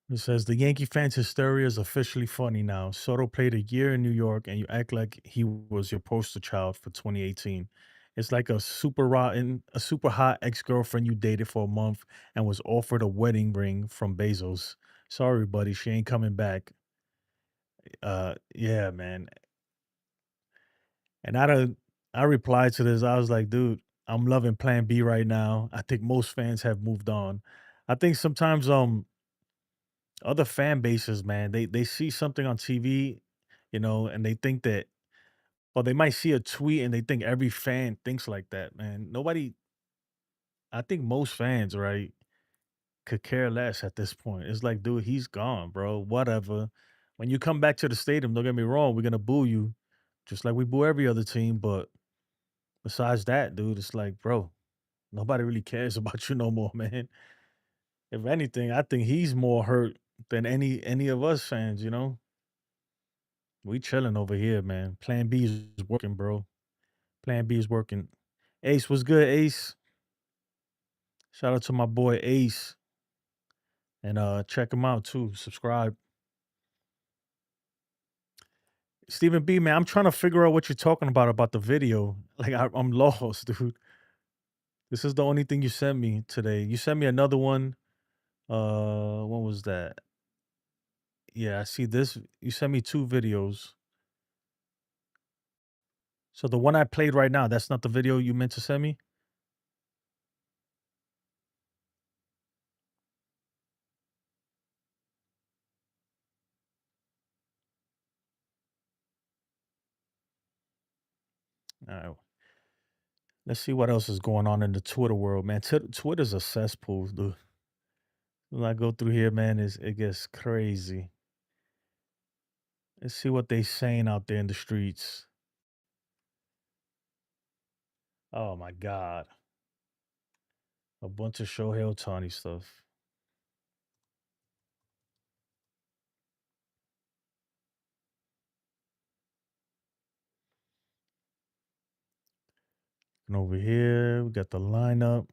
It says the Yankee fans' hysteria is officially funny now. Soto played a year in New York, and you act like he was your poster child for 2018. It's like a super hot ex girlfriend you dated for a month and was offered a wedding ring from Bezos. Sorry, buddy, she ain't coming back. Yeah, man. And I replied to this. I was like, dude, I'm loving Plan B right now. I think most fans have moved on. I think sometimes other fan bases, man, they see something on TV, and they think that, or they might see a tweet and they think every fan thinks like that, man. Nobody, I think most fans, right, could care less at this point. It's like, dude, he's gone, bro. Whatever. When you come back to the stadium, don't get me wrong, we're gonna boo you, just like we boo every other team. But besides that, dude, it's like, bro, nobody really cares about you no more, man. If anything, I think he's more hurt than any of us fans, We chilling over here, man. Plan B is working, bro. Plan B is working. Ace, what's good, Ace? Shout out to my boy Ace. And check him out too. Subscribe. Stephen B, man, I'm trying to figure out what you're talking about the video. Like I'm lost, dude. This is the only thing you sent me today. You sent me another one. What was that? Yeah, I see this. You sent me two videos. So the one I played right now, that's not the video you meant to send me? All right. Let's see what else is going on in the Twitter world, man. Twitter's a cesspool, dude. When I go through here, man, it gets crazy. Let's see what they saying out there in the streets. Oh my god, a bunch of Shohei Ohtani stuff. And over here, we got the lineup.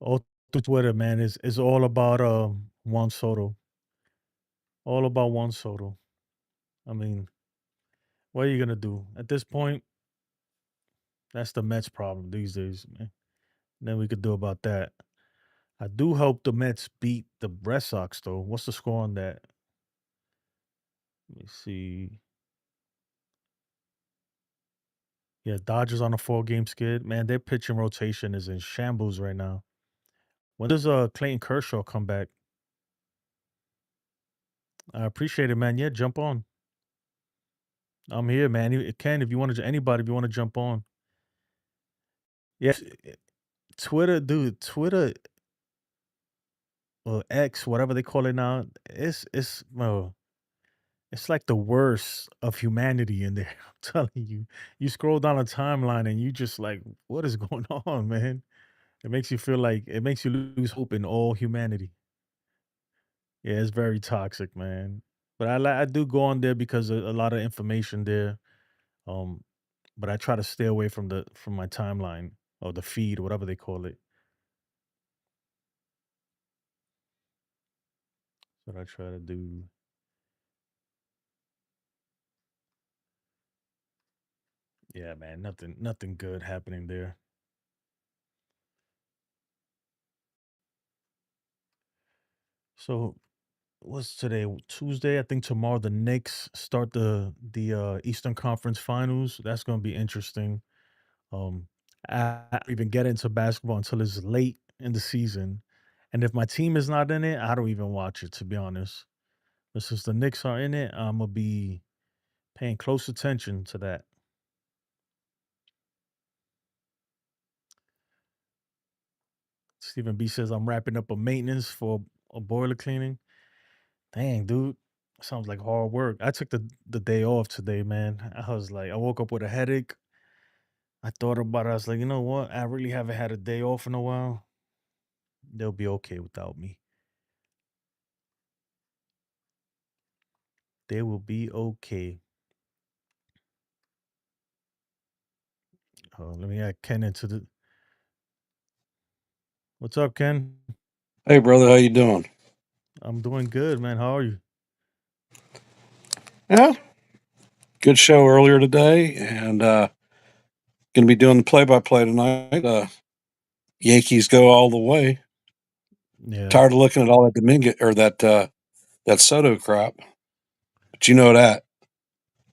All through Twitter, man, is all about Juan Soto. All about Juan Soto. I mean, what are you gonna do at this point? That's the Mets' problem these days, man. Then we could do about that. I do hope the Mets beat the Red Sox, though. What's the score on that? Let me see. Yeah, Dodgers on a 4-game skid. Man, their pitching rotation is in shambles right now. When does Clayton Kershaw come back? I appreciate it, man. Yeah, jump on. I'm here, man. Ken, if you want to, anybody, if you want to jump on. Yes, Twitter, dude. Twitter or X, whatever they call it now. It's like the worst of humanity in there. I'm telling you. You scroll down a timeline and you just like, what is going on, man? It makes you lose hope in all humanity. Yeah, it's very toxic, man. But I do go on there because a lot of information there. Um, but I try to stay away from my timeline or the feed, whatever they call it. That's what I try to do. Yeah, man, nothing good happening there. So what's today? Tuesday. I think tomorrow the Knicks start the Eastern Conference Finals. That's gonna be interesting. Um, I don't even get into basketball until it's late in the season, and if my team is not in it, I don't even watch it. To be honest, but since the Knicks are in it, I'm gonna be paying close attention to that. Stephen B says I'm wrapping up a maintenance for a boiler cleaning. Dang, dude. Sounds like hard work. I took the day off today, man. I was like, I woke up with a headache. I thought about it. I was like, you know what? I really haven't had a day off in a while. They'll be okay without me. They will be okay. Let me add Ken into the. What's up, Ken? Hey brother, how you doing? I'm doing good, man. How are you? Yeah, good show earlier today, and gonna be doing the play-by-play tonight. Yankees go all the way. Yeah. Tired of looking at all that Dominguez or that Soto crap, but you know that.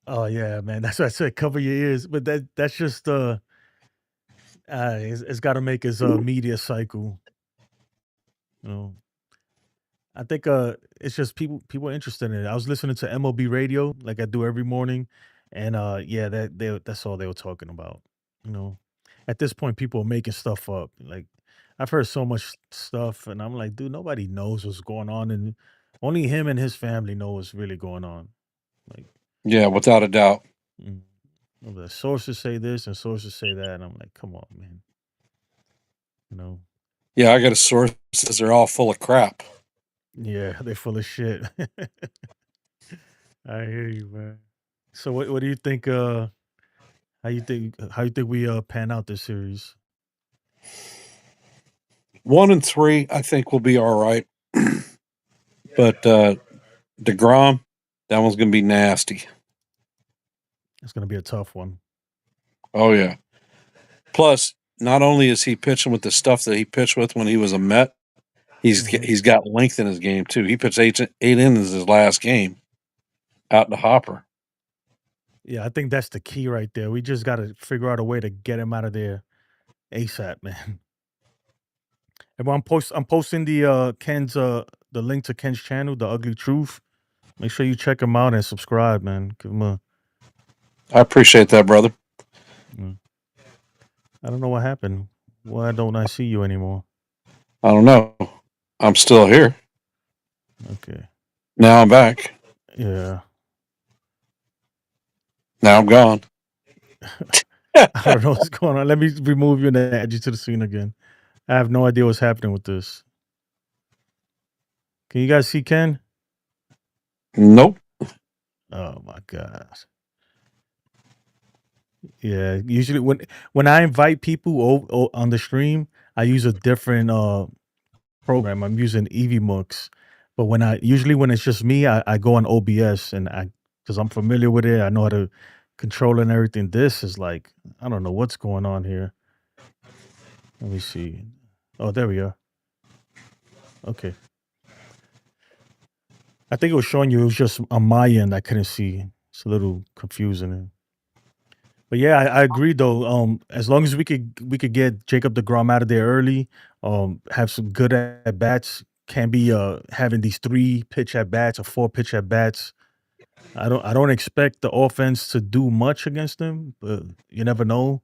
Oh yeah, man. That's why I said cover your ears. But that's just it's got to make his media cycle. You know, I think it's just people are interested in it. I was listening to MLB radio like I do every morning, and yeah, that's all they were talking about. You know, at this point, people are making stuff up. Like I've heard so much stuff, and I'm like, dude, nobody knows what's going on, and only him and his family know what's really going on. Like, Yeah, without a doubt. mm, the sources say this and sources say that, and I'm like, come on, man. You know, Yeah, I got a source that says they're all full of crap. yeah, they're full of shit. I hear you, man. So what do you think? How you think we pan out this series? 1 and 3, I think will be all right, but Degrom, that one's gonna be nasty. It's gonna be a tough one. Oh yeah. Plus, not only is he pitching with the stuff that he pitched with when he was a Met, Hmm. he's got length in his game too. He pitched eight innings his last game out in the hopper. Yeah, I think that's the key right there. We just got to figure out a way to get him out of there ASAP, man. And I'm posting the Ken's the link to Ken's channel, The Ugly Truth. Make sure you check him out and subscribe, man. Give him a. I appreciate that, brother. Mm. I don't know what happened. Why don't I see you anymore? I don't know. I'm still here. Okay. Now I'm back. Yeah. Now I'm gone. I don't know what's going on. Let me remove you and add you to the scene again. I have no idea what's happening with this. Can you guys see Ken? Nope. Oh my gosh. Yeah. Usually when I invite people on the stream, I use a different program. I'm using EVMux. But when it's just me, I go on OBS and I because I'm familiar with it. I know how to control it and everything. This is like I don't know what's going on here. Let me see. Oh, there we are. Okay. I think it was showing you it was just on my end I couldn't see. It's a little confusing. But yeah, I agree though. As long as we could get Jacob DeGrom out of there early, have some good at bats, can be having these 3 pitch at bats or 4 pitch at bats. I don't expect the offense to do much against him, but you never know.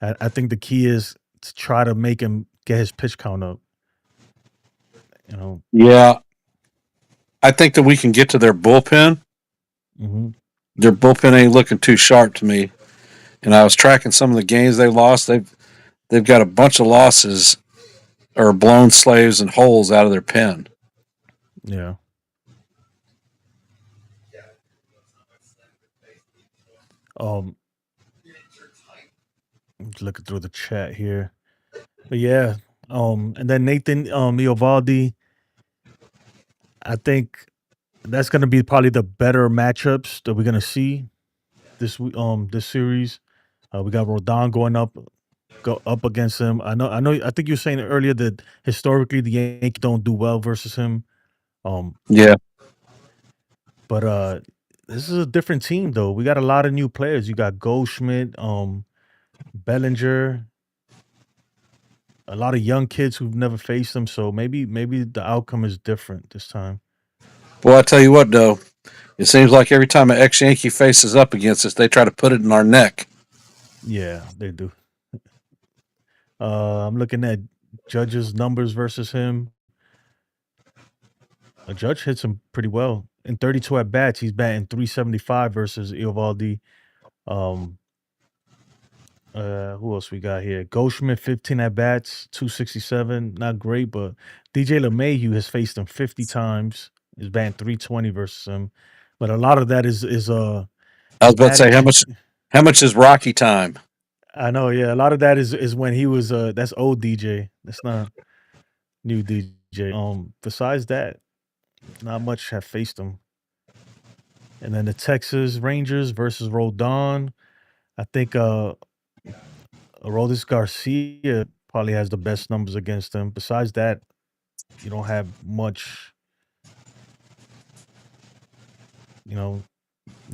I think the key is to try to make him get his pitch count up. You know. Yeah, I think that we can get to their bullpen. Hmm. Their bullpen ain't looking too sharp to me. And I was tracking some of the games they lost. They've got a bunch of losses or blown slaves and holes out of their pen. Yeah. Um, just looking through the chat here. But yeah, and then Nathan Eovaldi, I think that's gonna be probably the better matchups that we're gonna see this series. We got Rodon go up against him. I think you were saying earlier that historically the Yankees don't do well versus him. Um, Yeah. but this is a different team though. We got a lot of new players. You got Goldschmidt, Bellinger, a lot of young kids who've never faced them. So maybe the outcome is different this time. Well, I tell you what, though, it seems like every time an ex Yankee faces up against us, they try to put it in our neck. Yeah, they do. I'm looking at Judge's numbers versus him. A Judge hits him pretty well. In 32 at bats, he's batting 375 versus Eovaldi. Um, who else we got here? Goldschmidt, 15 at bats, 267. Not great, but DJ LeMahieu has faced him 50 times. He's batting 320 versus him. But a lot of that is I his was about to say batting. how much is Rocky time? I know, yeah. A lot of that is when he was that's old DJ. That's not new DJ. Besides that, not much have faced him. And then the Texas Rangers versus Rodon. I think Aroldis Garcia probably has the best numbers against him. Besides that, you don't have much, you know,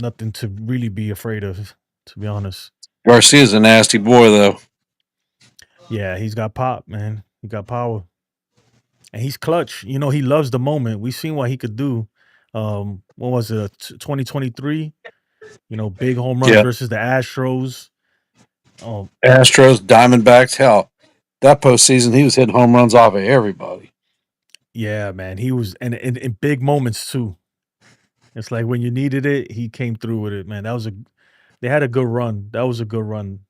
nothing to really be afraid of, to be honest. Garcia's a nasty boy, though. Yeah, he's got pop, man. He got power. And he's clutch. You know, he loves the moment. We seen what he could do. What was it? 2023? You know, big home runs Yeah. versus the Astros. Um, Astros, Diamondbacks, hell, that postseason he was hitting home runs off of everybody. yeah, man. He was and in big moments too. It's like when you needed it, he came through with it, man. They had a good run. That was a good run.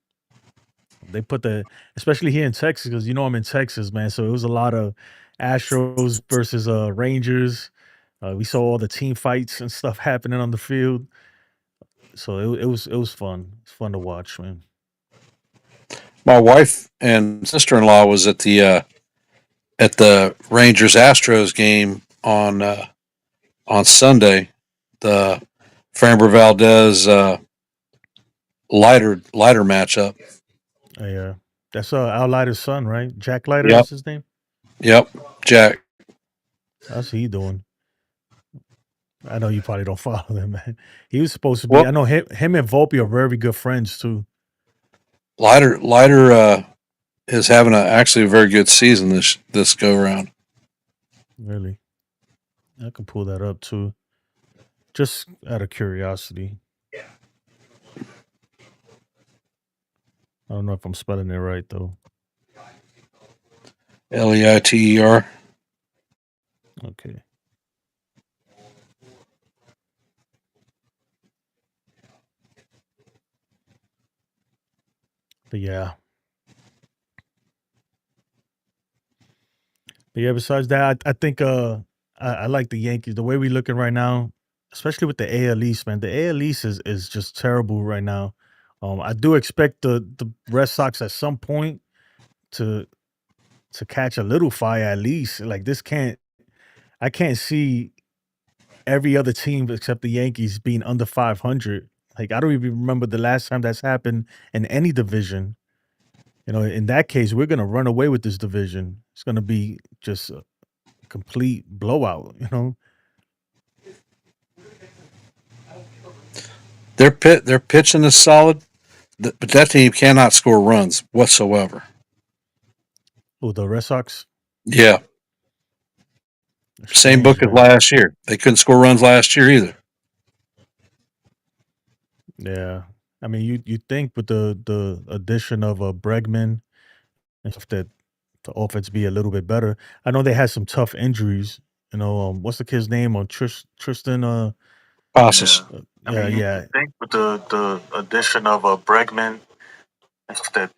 They put especially here in Texas, because you know I'm in Texas, man. So it was a lot of Astros versus Rangers. We saw all the team fights and stuff happening on the field. So it was fun. It's fun to watch, man. My wife and sister in law was at the Rangers Astros game on Sunday. The Framber Valdez lighter matchup. Yeah, that's Al Leiter's son, right? Jack Leiter Yep. is his name. Yep. Jack. How's he doing? I know you probably don't follow him, man. He was supposed to be. Well, I know him and Volpe are very good friends too. Lighter is having actually a very good season this go around. Really. I can pull that up too, just out of curiosity. I don't know if I'm spelling it right though. Leiter. Okay. But yeah. But yeah, besides that, I think I like the Yankees. The way we looking right now, especially with the AL East, man. The AL East is just terrible right now. I do expect the Red Sox at some point to catch a little fire at least. Like this can't I can't see every other team except the Yankees being under 500. Like I don't even remember the last time that's happened in any division. In that case, we're gonna run away with this division. It's gonna be just a complete blowout. Their pitching is solid, but that team cannot score runs whatsoever. Oh, the Red Sox? Yeah, same book Strange, as man. last year. They couldn't score runs last year either. Yeah. I mean, you think with the addition of Bregman and stuff that the offense be a little bit better. I know they had some tough injuries. What's the kid's name on Tristan? Passes. I yeah, mean, you yeah, think with the addition of Bregman and stuff that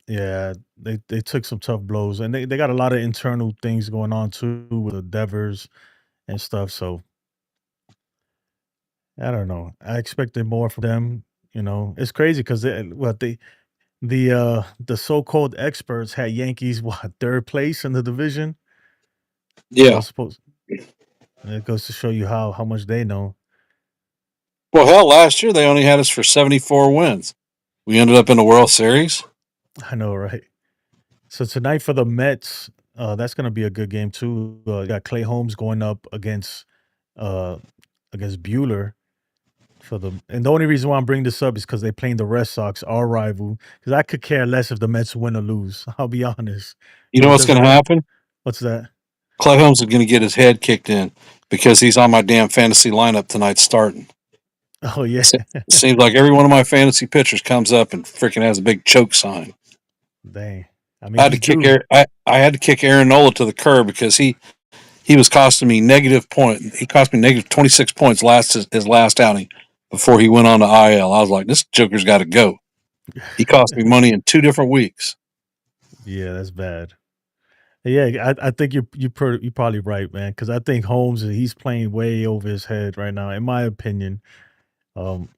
yeah, they took some tough blows, and they got a lot of internal things going on too with the Devers and stuff. So I don't know. I expected more from them. It's crazy because the so-called experts had Yankees what third place in the division. That Yeah. was supposed. It goes to show you how much they know. Well, hell, last year they only had us for 74 wins. We ended up in the World Series. I know, right? So tonight for the Mets, that's gonna be a good game too. You got Clay Holmes going up uh against Bueller for and the only reason why I'm bringing this up is because they're playing the Red Sox, our rival. Because I could care less if the Mets win or lose. I'll be honest. You know It what's doesn't going to really. happen? What's that? Clay Holmes is going to get his head kicked in because he's on my damn fantasy lineup tonight starting. Oh yeah. Seems like every one of my fantasy pitchers comes up and freaking has a big choke sign. Dang. I mean, he's due. I had to kick Aaron Nola to the curb because he was costing me negative point. He cost me negative 26 points his last outing before he went on to IL. I was like, this Joker's got to go. He cost me money in 2 different weeks. Yeah, that's bad. Yeah, I think you're probably right, man. Because I think Holmes he's playing way over his head right now, in my opinion. Um,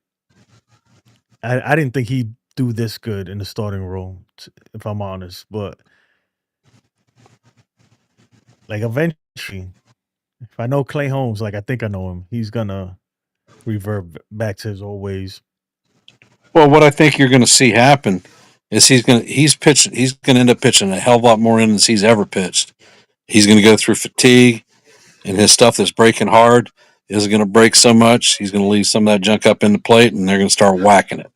I didn't think he'd do this good in the starting role, if I'm honest. But like eventually, if I know Clay Holmes, like I think I know him, he's gonna revert back to his old ways. Well, what I think you're going to see happen is he's going to end up pitching a hell of a lot more innings he's ever pitched. He's going to go through fatigue, and his stuff that's breaking hard isn't going to break so much. He's going to leave some of that junk up in the plate, and they're going to start whacking it.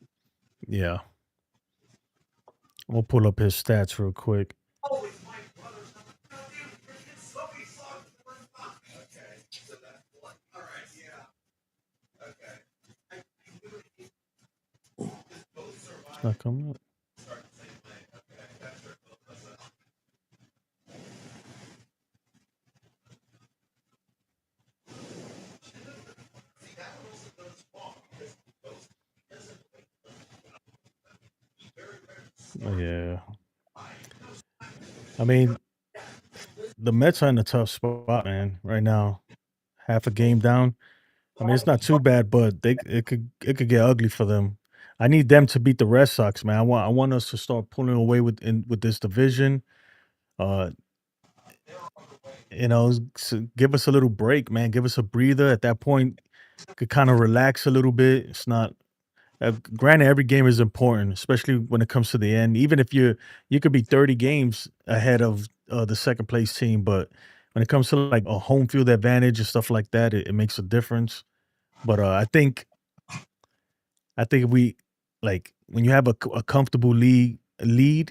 Yeah, we'll pull up his stats real quick. It's not coming up. Yeah, I mean the Mets are in a tough spot, man. Right now, half a game down. I mean, it's not too bad, but it could get ugly for them. I need them to beat the Red Sox, man. I want us to start pulling away with this division. Uh, give us a little break, man. Give us a breather. At that point, could kind of relax a little bit. It's not. Granted, every game is important, especially when it comes to the end. Even if you could be 30 games ahead of the second place team, but when it comes to like a home field advantage and stuff like that, it makes a difference. But I think if we like when you have a comfortable lead,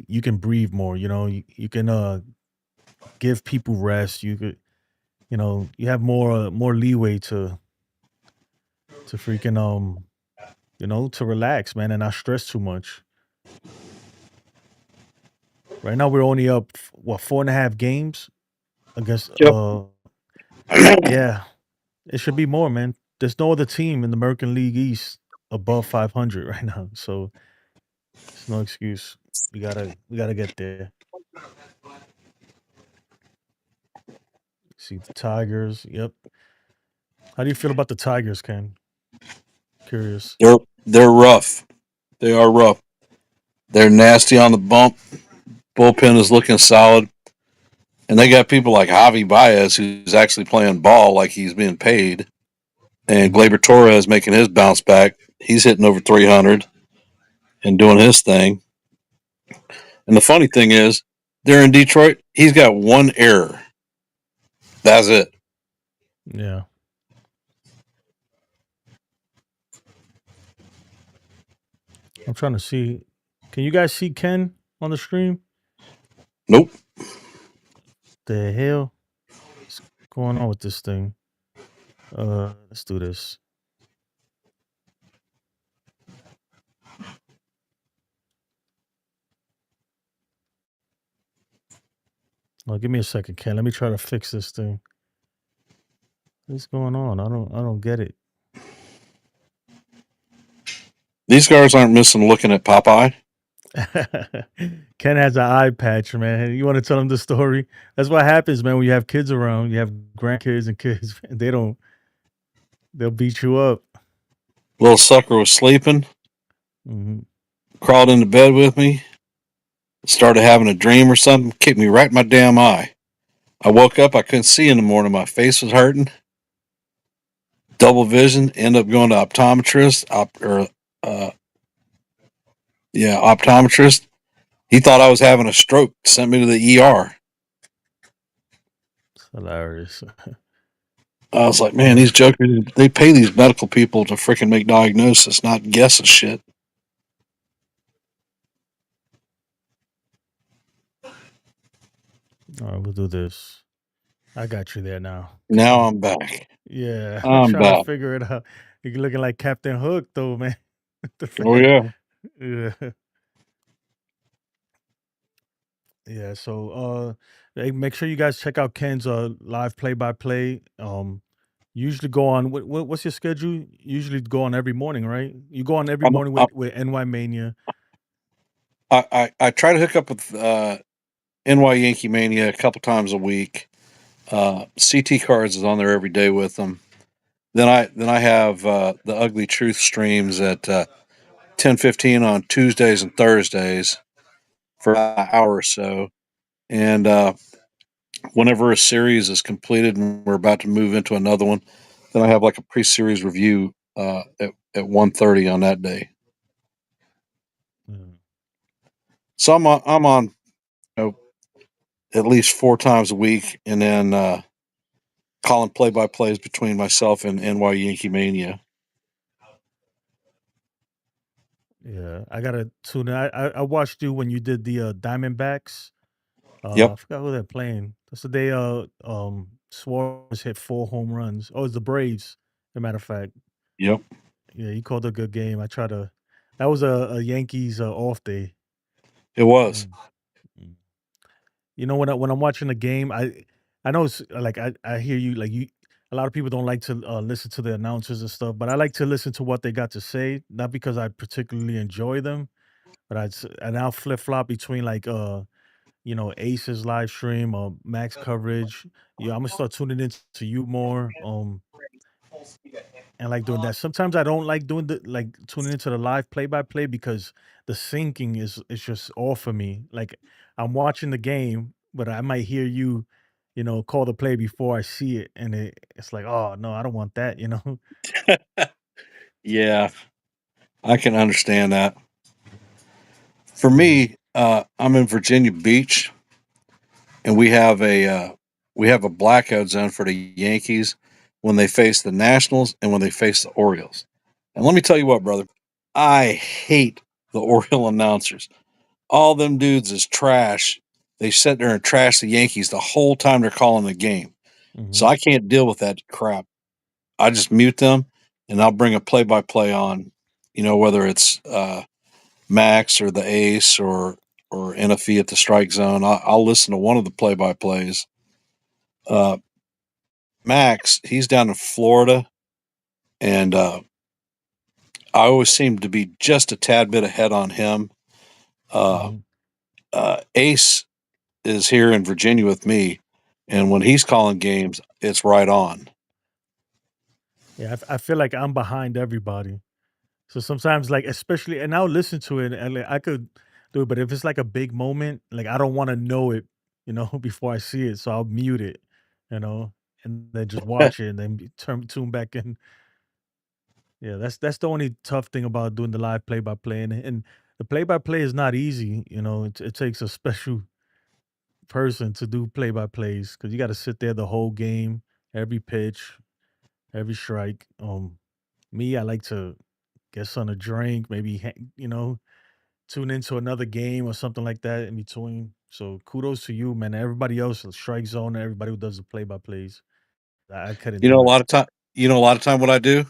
you can breathe more. You can give people rest. You could. You have more leeway to freaking to relax, man, and not stress too much. Right now, we're only up what 4.5 games against. Yep. Yeah, it should be more, man. There's no other team in the American League East above 500 right now, so it's no excuse. We gotta get there. See the Tigers. Yep. How do you feel about the Tigers, Ken? Curious. They're rough. They are rough. They're nasty on the bump. Bullpen is looking solid. And they got people like Javi Baez, who's actually playing ball like he's being paid. And Mhm. Gleyber Torres making his bounce back. He's hitting over 300 and doing his thing. And the funny thing is, they're in Detroit. He's got one error. That's it. Yeah. I'm trying to see. Can you guys see Ken on the stream? Nope. The hell is going on with this thing? Let's do this. Give me a second, Ken. Let me try to fix this thing. What's going on? I don't get it. These guys aren't missing looking at Popeye. Ken has an eye patch, man. You want to tell him the story? That's what happens, man. When you have kids around, you have grandkids and kids. They'll beat you up. Little sucker was sleeping, Hmm. crawled into bed with me, started having a dream or something, kicked me right in my damn eye. I woke up, I couldn't see in the morning. My face was hurting, double vision. Ended up going to uh, optometrist. He thought I was having a stroke. Sent me to the ER. It's hilarious. I was like, man, Yeah. these jokers, they pay these medical people to freaking make diagnosis, not guess shit. All right, we'll do this. I got you there now. Now I'm back. Yeah, I'm I'm trying to back. figure it out. You're looking like Captain Hook, though, man. Oh, yeah. Yeah, yeah. So, hey, make sure you guys check out Ken's live play-by-play. Usually go on. What's your schedule? Usually go on every morning, right? You go on every I'm, morning I'm, with NY Mania. I try to hook up with NY Yankee Mania a couple times a week. CT Cards is on there every day with them. Then I have the Ugly Truth streams at 10:15 on Tuesdays and Thursdays for an hour or so. And whenever a series is completed and we're about to move into another one, then I have like a pre-series review at 1:30 on that day. Mm. So I'm on you know, at least 4 times a week, and then calling play-by-plays between myself and NY Yankee Mania. Yeah, I gotta tune in. I watched you when you did the Diamondbacks. Yep, I forgot who they're playing. That's the day Suarez hit 4 home runs. Oh, it's the Braves, as a matter of fact. yep, Yeah, he called a good game. That was a Yankees off day. it was. Mm, mm. When I'm watching a game, I know it's like I hear you like you. A lot of people don't like to listen to the announcers and stuff, but I like to listen to what they got to say. Not because I particularly enjoy them, but I now flip flop between like Ace's live stream or Max coverage. Yeah, I'm gonna start tuning in to you more. And like doing that. Sometimes I don't like doing the like tuning into the live play by play because the syncing is just off for me. Like I'm watching the game, but I might hear you, call the play before I see it, and it's like, oh no, I don't want that. Yeah, I can understand that. For Yeah. me, I'm in Virginia Beach, and we have a blackout zone for the Yankees when they face the Nationals and when they face the Orioles. And let me tell you what, brother, I hate the Oriole announcers. All them dudes is trash. They sit there and trash the Yankees the whole time they're calling the game. So Mhm. I can't deal with that crap. I just mute them, and I'll bring a play-by-play on. Whether it's Max or the Ace or NFE at the strike zone. I'll listen to one of the play-by-plays. Uh, Max, he's down in Florida, and I always seem to be just a tad bit ahead on him. Uh, Mhm. Ace is here in Virginia with me, and when he's calling games, it's right on. Yeah, I feel like I'm behind everybody. So sometimes, like, especially, and I'll listen to it, and like, I could do it, but if it's like a big moment, like I don't want to know it, before I see it, so I'll mute it, and then just watch it, and then tune back in. Yeah, that's the only tough thing about doing the live play by play, and the play by play is not easy. It takes a special person to do play by plays because you got to sit there the whole game, every pitch, every strike. Me, I like to get some a drink, maybe tune into another game or something like that in between. So kudos to you, man. Everybody else, the strike zone, everybody who does the play by plays. I couldn't You know, a do it. lot of time. A lot of time, what I do,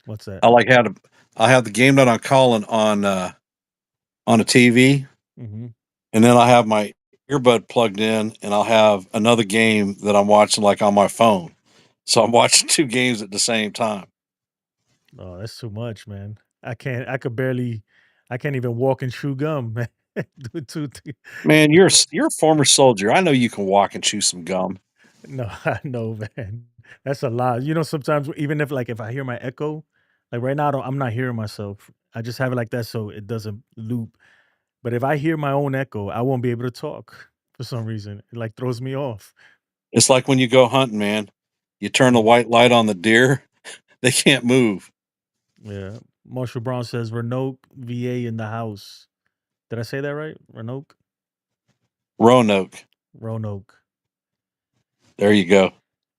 What's that? I like how to. I have the game that I'm calling on a TV, Hmm. and then I have my earbud plugged in, and I'll have another game that I'm watching like on my phone. So I'm watching two games at the same time. Oh, that's too much, man. I can't. I could barely. I can't even walk and chew gum, man. Do Man, you're a former soldier. I know you can walk and chew some gum. No, I know, man. That's a lot. Sometimes even if like if I hear my echo, like right now, I'm not hearing myself. I just have it like that so it doesn't loop. But if I hear my own echo, I won't be able to talk for some reason. It like throws me off. It's like when you go hunting, man. You turn the Mhm. white light on the deer, they can't move. Yeah. Marshall Brown says Renault VA in the house. Did I say that right? Renault? Roanoke. Roanoke. There you go.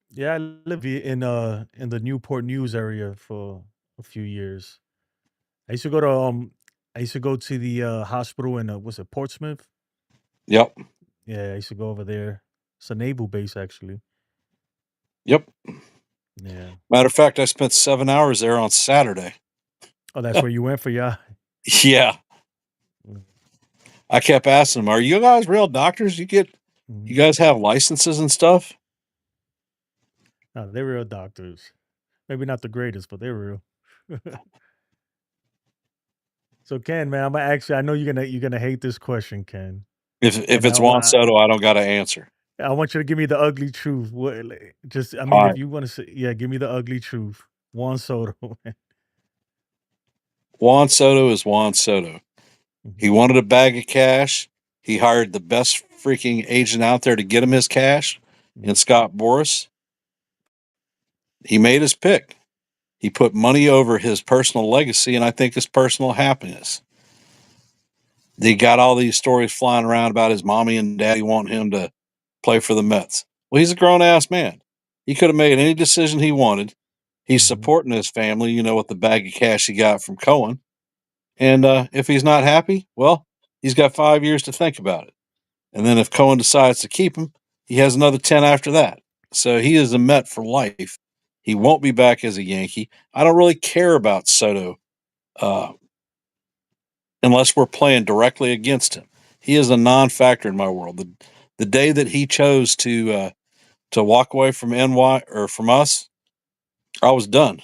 Yeah, I lived in the Newport News area for a few years. I used to go to I used to go to the hospital in what's it, Portsmouth? Yep. Yeah, I used to go over there. It's a naval base actually. Yep. Yeah. Matter of fact, I spent 7 hours there on Saturday. Oh, that's where you went for ya? Yeah. Mm, I kept asking them, "Are you guys real doctors? You mhm. guys have licenses and stuff?" No, they're real doctors. Maybe not the greatest, but they're real. So Ken, man, I'm gonna ask you. I know you're gonna hate this question, Ken, If and it's Juan Soto, I don't got to answer. I want you to give me the ugly truth. What? Just, I All mean, if right. you want to say, yeah, give me the ugly truth. Juan Soto. Man. Juan Soto is Juan Soto. He Mhm, wanted a bag of cash. He hired the best freaking agent out there to get him his cash in mhm, Scott Boris. He made his pick. He put money over his personal legacy and I think his personal happiness. They got all these stories flying around about his mommy and daddy wanting him to play for the Mets. Well, he's a grown ass man. He could have made any decision he wanted. He's mhm, supporting his family, with the bag of cash he got from Cohen. And if he's not happy, well, he's got 5 years to think about it. And then if Cohen decides to keep him, he has another 10 after that. So he is a Met for life. He won't be back as a Yankee. I don't really care about Soto uh, unless we're playing directly against him. He is a non-factor in my world. The day that he chose to walk away from NY or from us, I was done.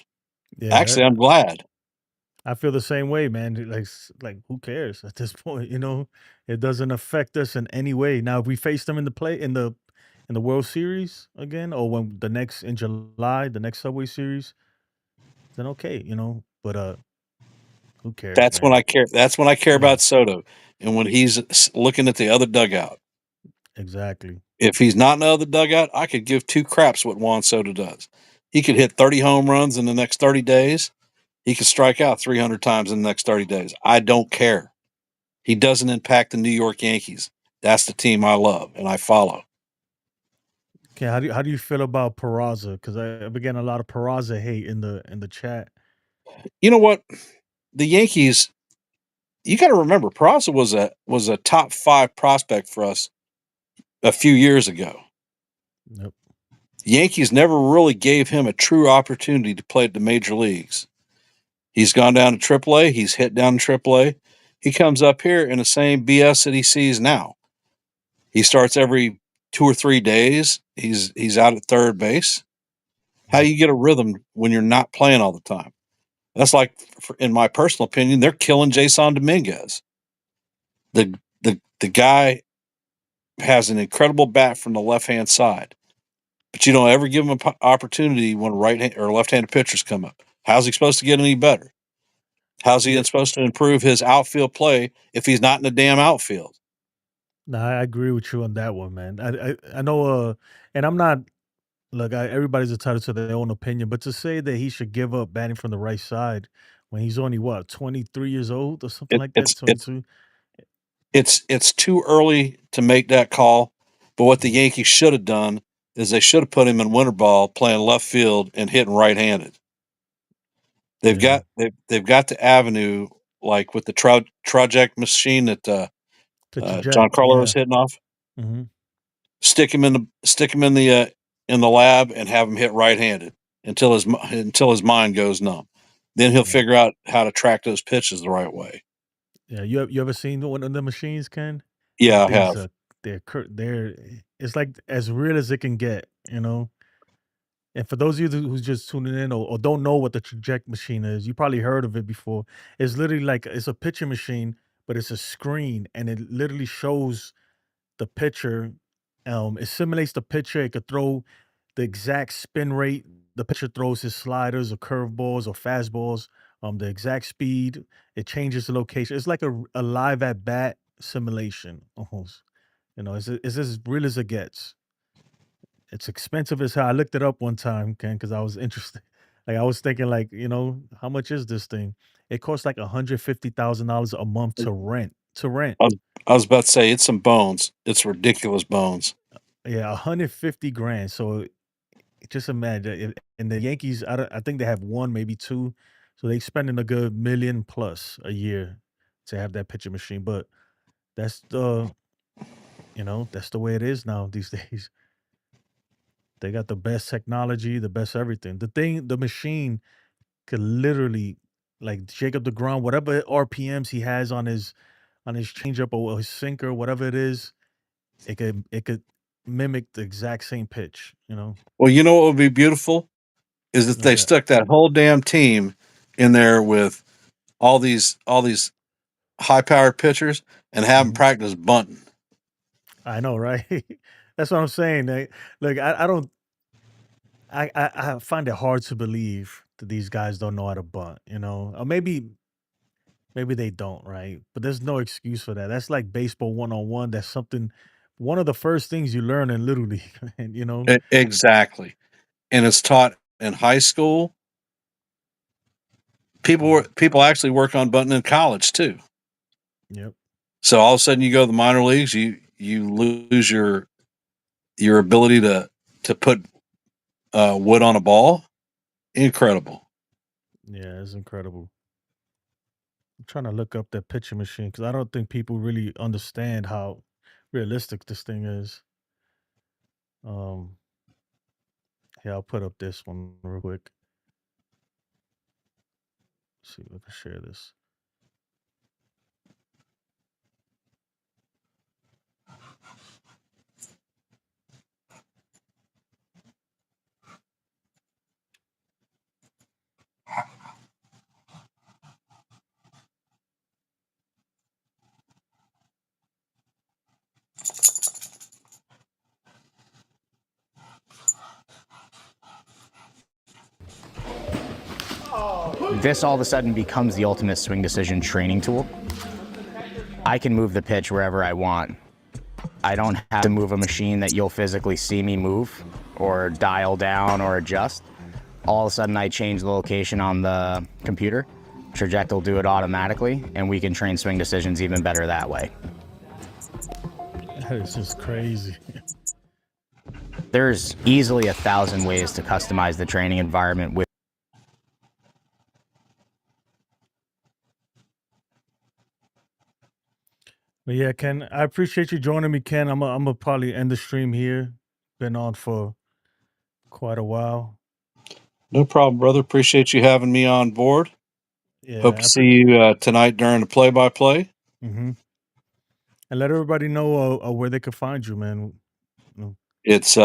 yeah, Actually, I'm glad. I feel the same way, man. Like who cares at this point? It doesn't affect us in any way. Now, if we face them in the play in the World Series again, or when the next in July, the next Subway Series, then okay, But who cares, That's when man? I care. That's when I care Yeah, about Soto, and when he's looking at the other dugout. exactly. If he's not in the other dugout, I could give two craps what Juan Soto does. He could hit 30 home runs in the next 30 days. He could strike out 300 times in the next 30 days. I don't care. He doesn't impact the New York Yankees. That's the team I love and I follow. Okay, how do you feel about Peraza? Because I've been getting a lot of Peraza hate in the chat. You know what? The Yankees, you got to remember, Peraza was a top 5 prospect for us a few years ago. Nope. Yankees never really gave him a true opportunity to play at the major leagues. He's gone down to AAA. He's hit down to AAA. He comes up here in the same BS that he sees now. He starts every 2 or 3 days. He's out at third base. How do Yep. you get a rhythm when you're not playing all the time? That's like, in my personal opinion, they're killing Jason Dominguez. The guy has an incredible bat from the left hand side, but you don't ever give him an opportunity when right hand or left handed pitchers come up. How's he supposed to get any better? How's he Yeah. supposed to improve his outfield play if he's not in the damn outfield? No, I agree with you on that one, man. I know, and I'm not. Look, everybody's entitled to their own opinion, but to say that he should give up batting from the right side when he's only what 23 years old or something It, like that, it's it, 22. it's too early to make that call. But what the Mhm. Yankees should have done is they should have put him in winter ball playing left field and hitting right handed. Yeah, They've got the avenue like with the Troject machine that to traject. John Carlo Yeah. was hitting off. Hmm. Stick him in the lab and have him hit right handed until his mind goes numb. Then he'll Yeah. figure out how to track those pitches the right way. Yeah. You ever seen one of the machines, Ken? Them Yeah, I things have. are they're it's like as real as it can get, you know. And for those of you who's just tuning in or don't know what the traject machine is, you probably heard of it before. It's literally like it's a pitching machine, but it's a screen and it literally shows the pitcher. It simulates the pitcher. It could throw the exact spin rate the pitcher throws his sliders or curveballs or fastballs, the exact speed. It changes the location. It's like a live at bat simulation almost. You know, it's as real as it gets. It's expensive as hell. I looked it up one time, Ken, because I was interested. Like I was thinking, like, how much is this thing? It costs like $150,000 a month to rent. To rent. I was, I was about to say it's some bones. It's ridiculous bones. Yeah, 150 grand. So just imagine and the Yankees, I think they have one, maybe two. So they spending a good million plus a year to have that pitcher machine. But that's that's the way it is now these days. They got the best technology, the best everything. The machine could literally like shake up the ground, whatever RPMs he has on his changeup or his sinker, whatever it is, it could mimic the exact same pitch, you know? Well, you know what would be beautiful is if What's they that? stuck that whole damn team in there with all these high powered pitchers and have them Mhm. practice bunting. I know, right? That's what I'm saying. Look, I don't I find it hard to believe that these guys don't know how to bunt, you know? Or maybe they don't, right? But there's no excuse for that. That's like baseball one-on-one. That's something one of the first things you learn in Little League, and Exactly, and it's taught in high school. Mhm. People actually work on bunting in college too. Yep. So all of a sudden, you go to the minor leagues, you lose your ability to put wood on a ball. Incredible. Yeah, it's incredible. I'm trying to look up that pitching machine because I don't think people really understand how realistic this thing is. Um, yeah, I'll put up this one real quick. See if I can share this. This all of a sudden becomes the ultimate swing decision training tool. I can move the pitch wherever I want. I don't have to move a machine that you'll physically see me move or dial down or adjust. All of a sudden I change the location on the computer. Traject will do it automatically, and we can train swing decisions even better that way. That is just crazy. There's easily 1,000 ways to customize the training environment with But yeah, Ken, I appreciate you joining me, Ken. I'm gonna probably end the stream here. Been on for Quite a while. No problem, brother. Appreciate you having me on board. Hope Yeah, to see you tonight during the play-by-play. mm-hmm. And let everybody know where they could find you, man. Mm. It's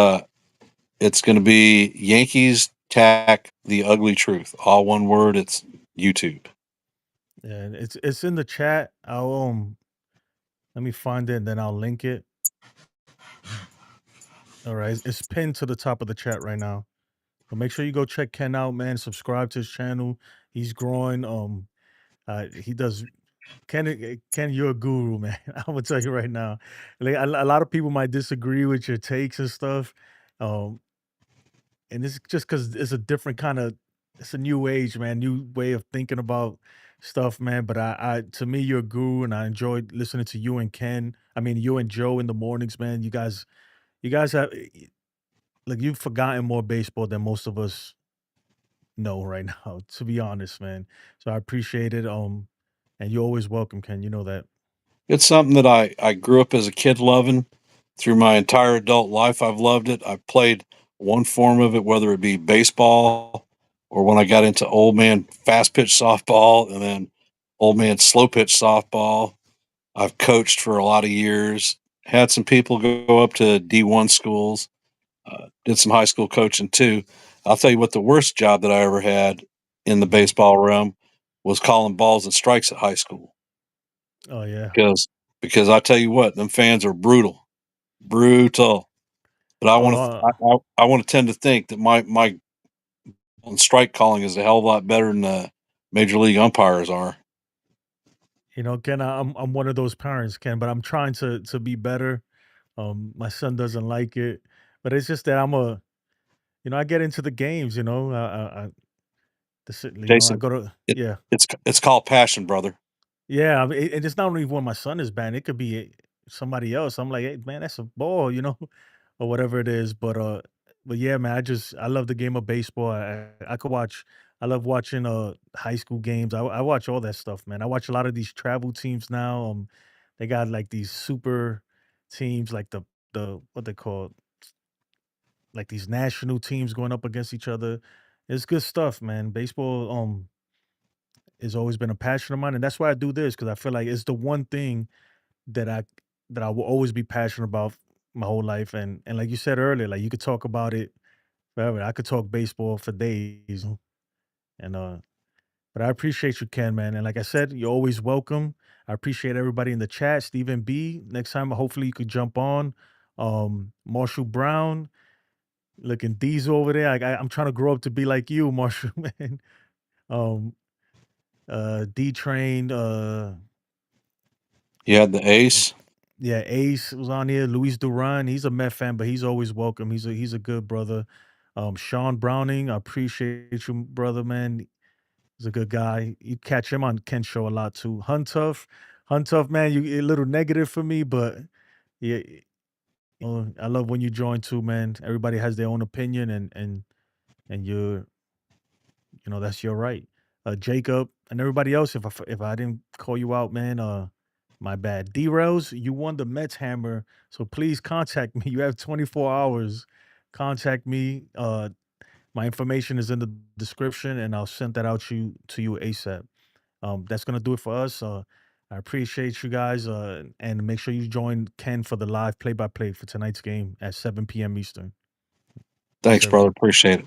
it's going to be Yankees Tack the Ugly Truth, all one word. It's YouTube. Yeah, it's in the chat. I'll let me find it and then I'll link it. All right, it's pinned to the top of the chat right now. So make sure you go check Ken out, man. Subscribe to his channel. He's growing. He does. Ken, you're a guru, man. I'm gonna tell you right now. Like a lot of people might disagree with your takes and stuff, um, and it's just because it's a different kind of. It's a new age, man. New way of thinking about stuff, man. But to me, you're a guru, and I enjoyed listening to you and Ken. I mean, you and Joe in the mornings, man. You guys have like you've forgotten more baseball than most of us know right now. To be honest, man. So I appreciate it. And you're always welcome, Ken. You know that. It's something that I grew up as a kid loving. Through my entire adult life, I've loved it. I've played one form of it, whether it be baseball or when I got into old man fast pitch softball and then old man slow pitch softball. I've coached for a lot of years, had some people go up to D1 schools, did some high school coaching too. I'll tell you what, the worst job that I ever had in the Mhm. baseball realm was calling balls and strikes at high school Oh yeah. because I tell you what, them fans are brutal, brutal. But Oh, I want to tend to think that my strike calling is a hell of a lot better than the major league umpires are. Ken, I'm one of those parents, Ken, but I'm trying to be better. My son doesn't like it, but it's just that I get into the games. I Jason, go to it, yeah. it's called passion, brother. Yeah, I mean, and it's not only when my son is banned, it could be somebody else. I'm like, "Hey, man, that's a ball," or whatever it is. But yeah, man, I love the game of baseball. I could watch. I love watching high school games. I watch all that stuff, man. I watch a lot of these travel teams now. They got like these super teams, like the what they call like these national teams going up against each other. It's good stuff, man. Baseball has always been a passion of mine, and that's why I do this because I feel like it's the one thing that I that I will always be passionate about my whole life. And like you said earlier, like you could talk about it forever. I could talk baseball for days. And but I appreciate you, Ken, man. And like I said, you're always welcome. I appreciate everybody in the chat. Stephen B. Next time, hopefully you could jump on. Marshall Brown, looking Diesel over there. I'm trying to grow up to be like you, Marshall, man. Um, D Train, You had the ace. yeah, Ace was on here. Luis Duran, he's a Met fan, but he's always welcome. He's a good brother. Sean Browning, I appreciate you, brother, man. He's a good guy. You catch him on Ken's show a lot too. Hunt Tough, man, you a little negative for me, but yeah, I love when you join too, man. Everybody has their own opinion, and that's your right. Jacob and everybody else, if I didn't call you out, man, my bad. D-Rails, you won the Mets hammer, so please contact me. You have 24 hours. Contact me. My information is in the description, and I'll send that out to you ASAP. That's gonna do it for us. I appreciate you guys, and make sure you join Ken for the live play-by-play for tonight's game at 7 p.m. Eastern. Thanks, Thanks, brother. everyone. Appreciate it.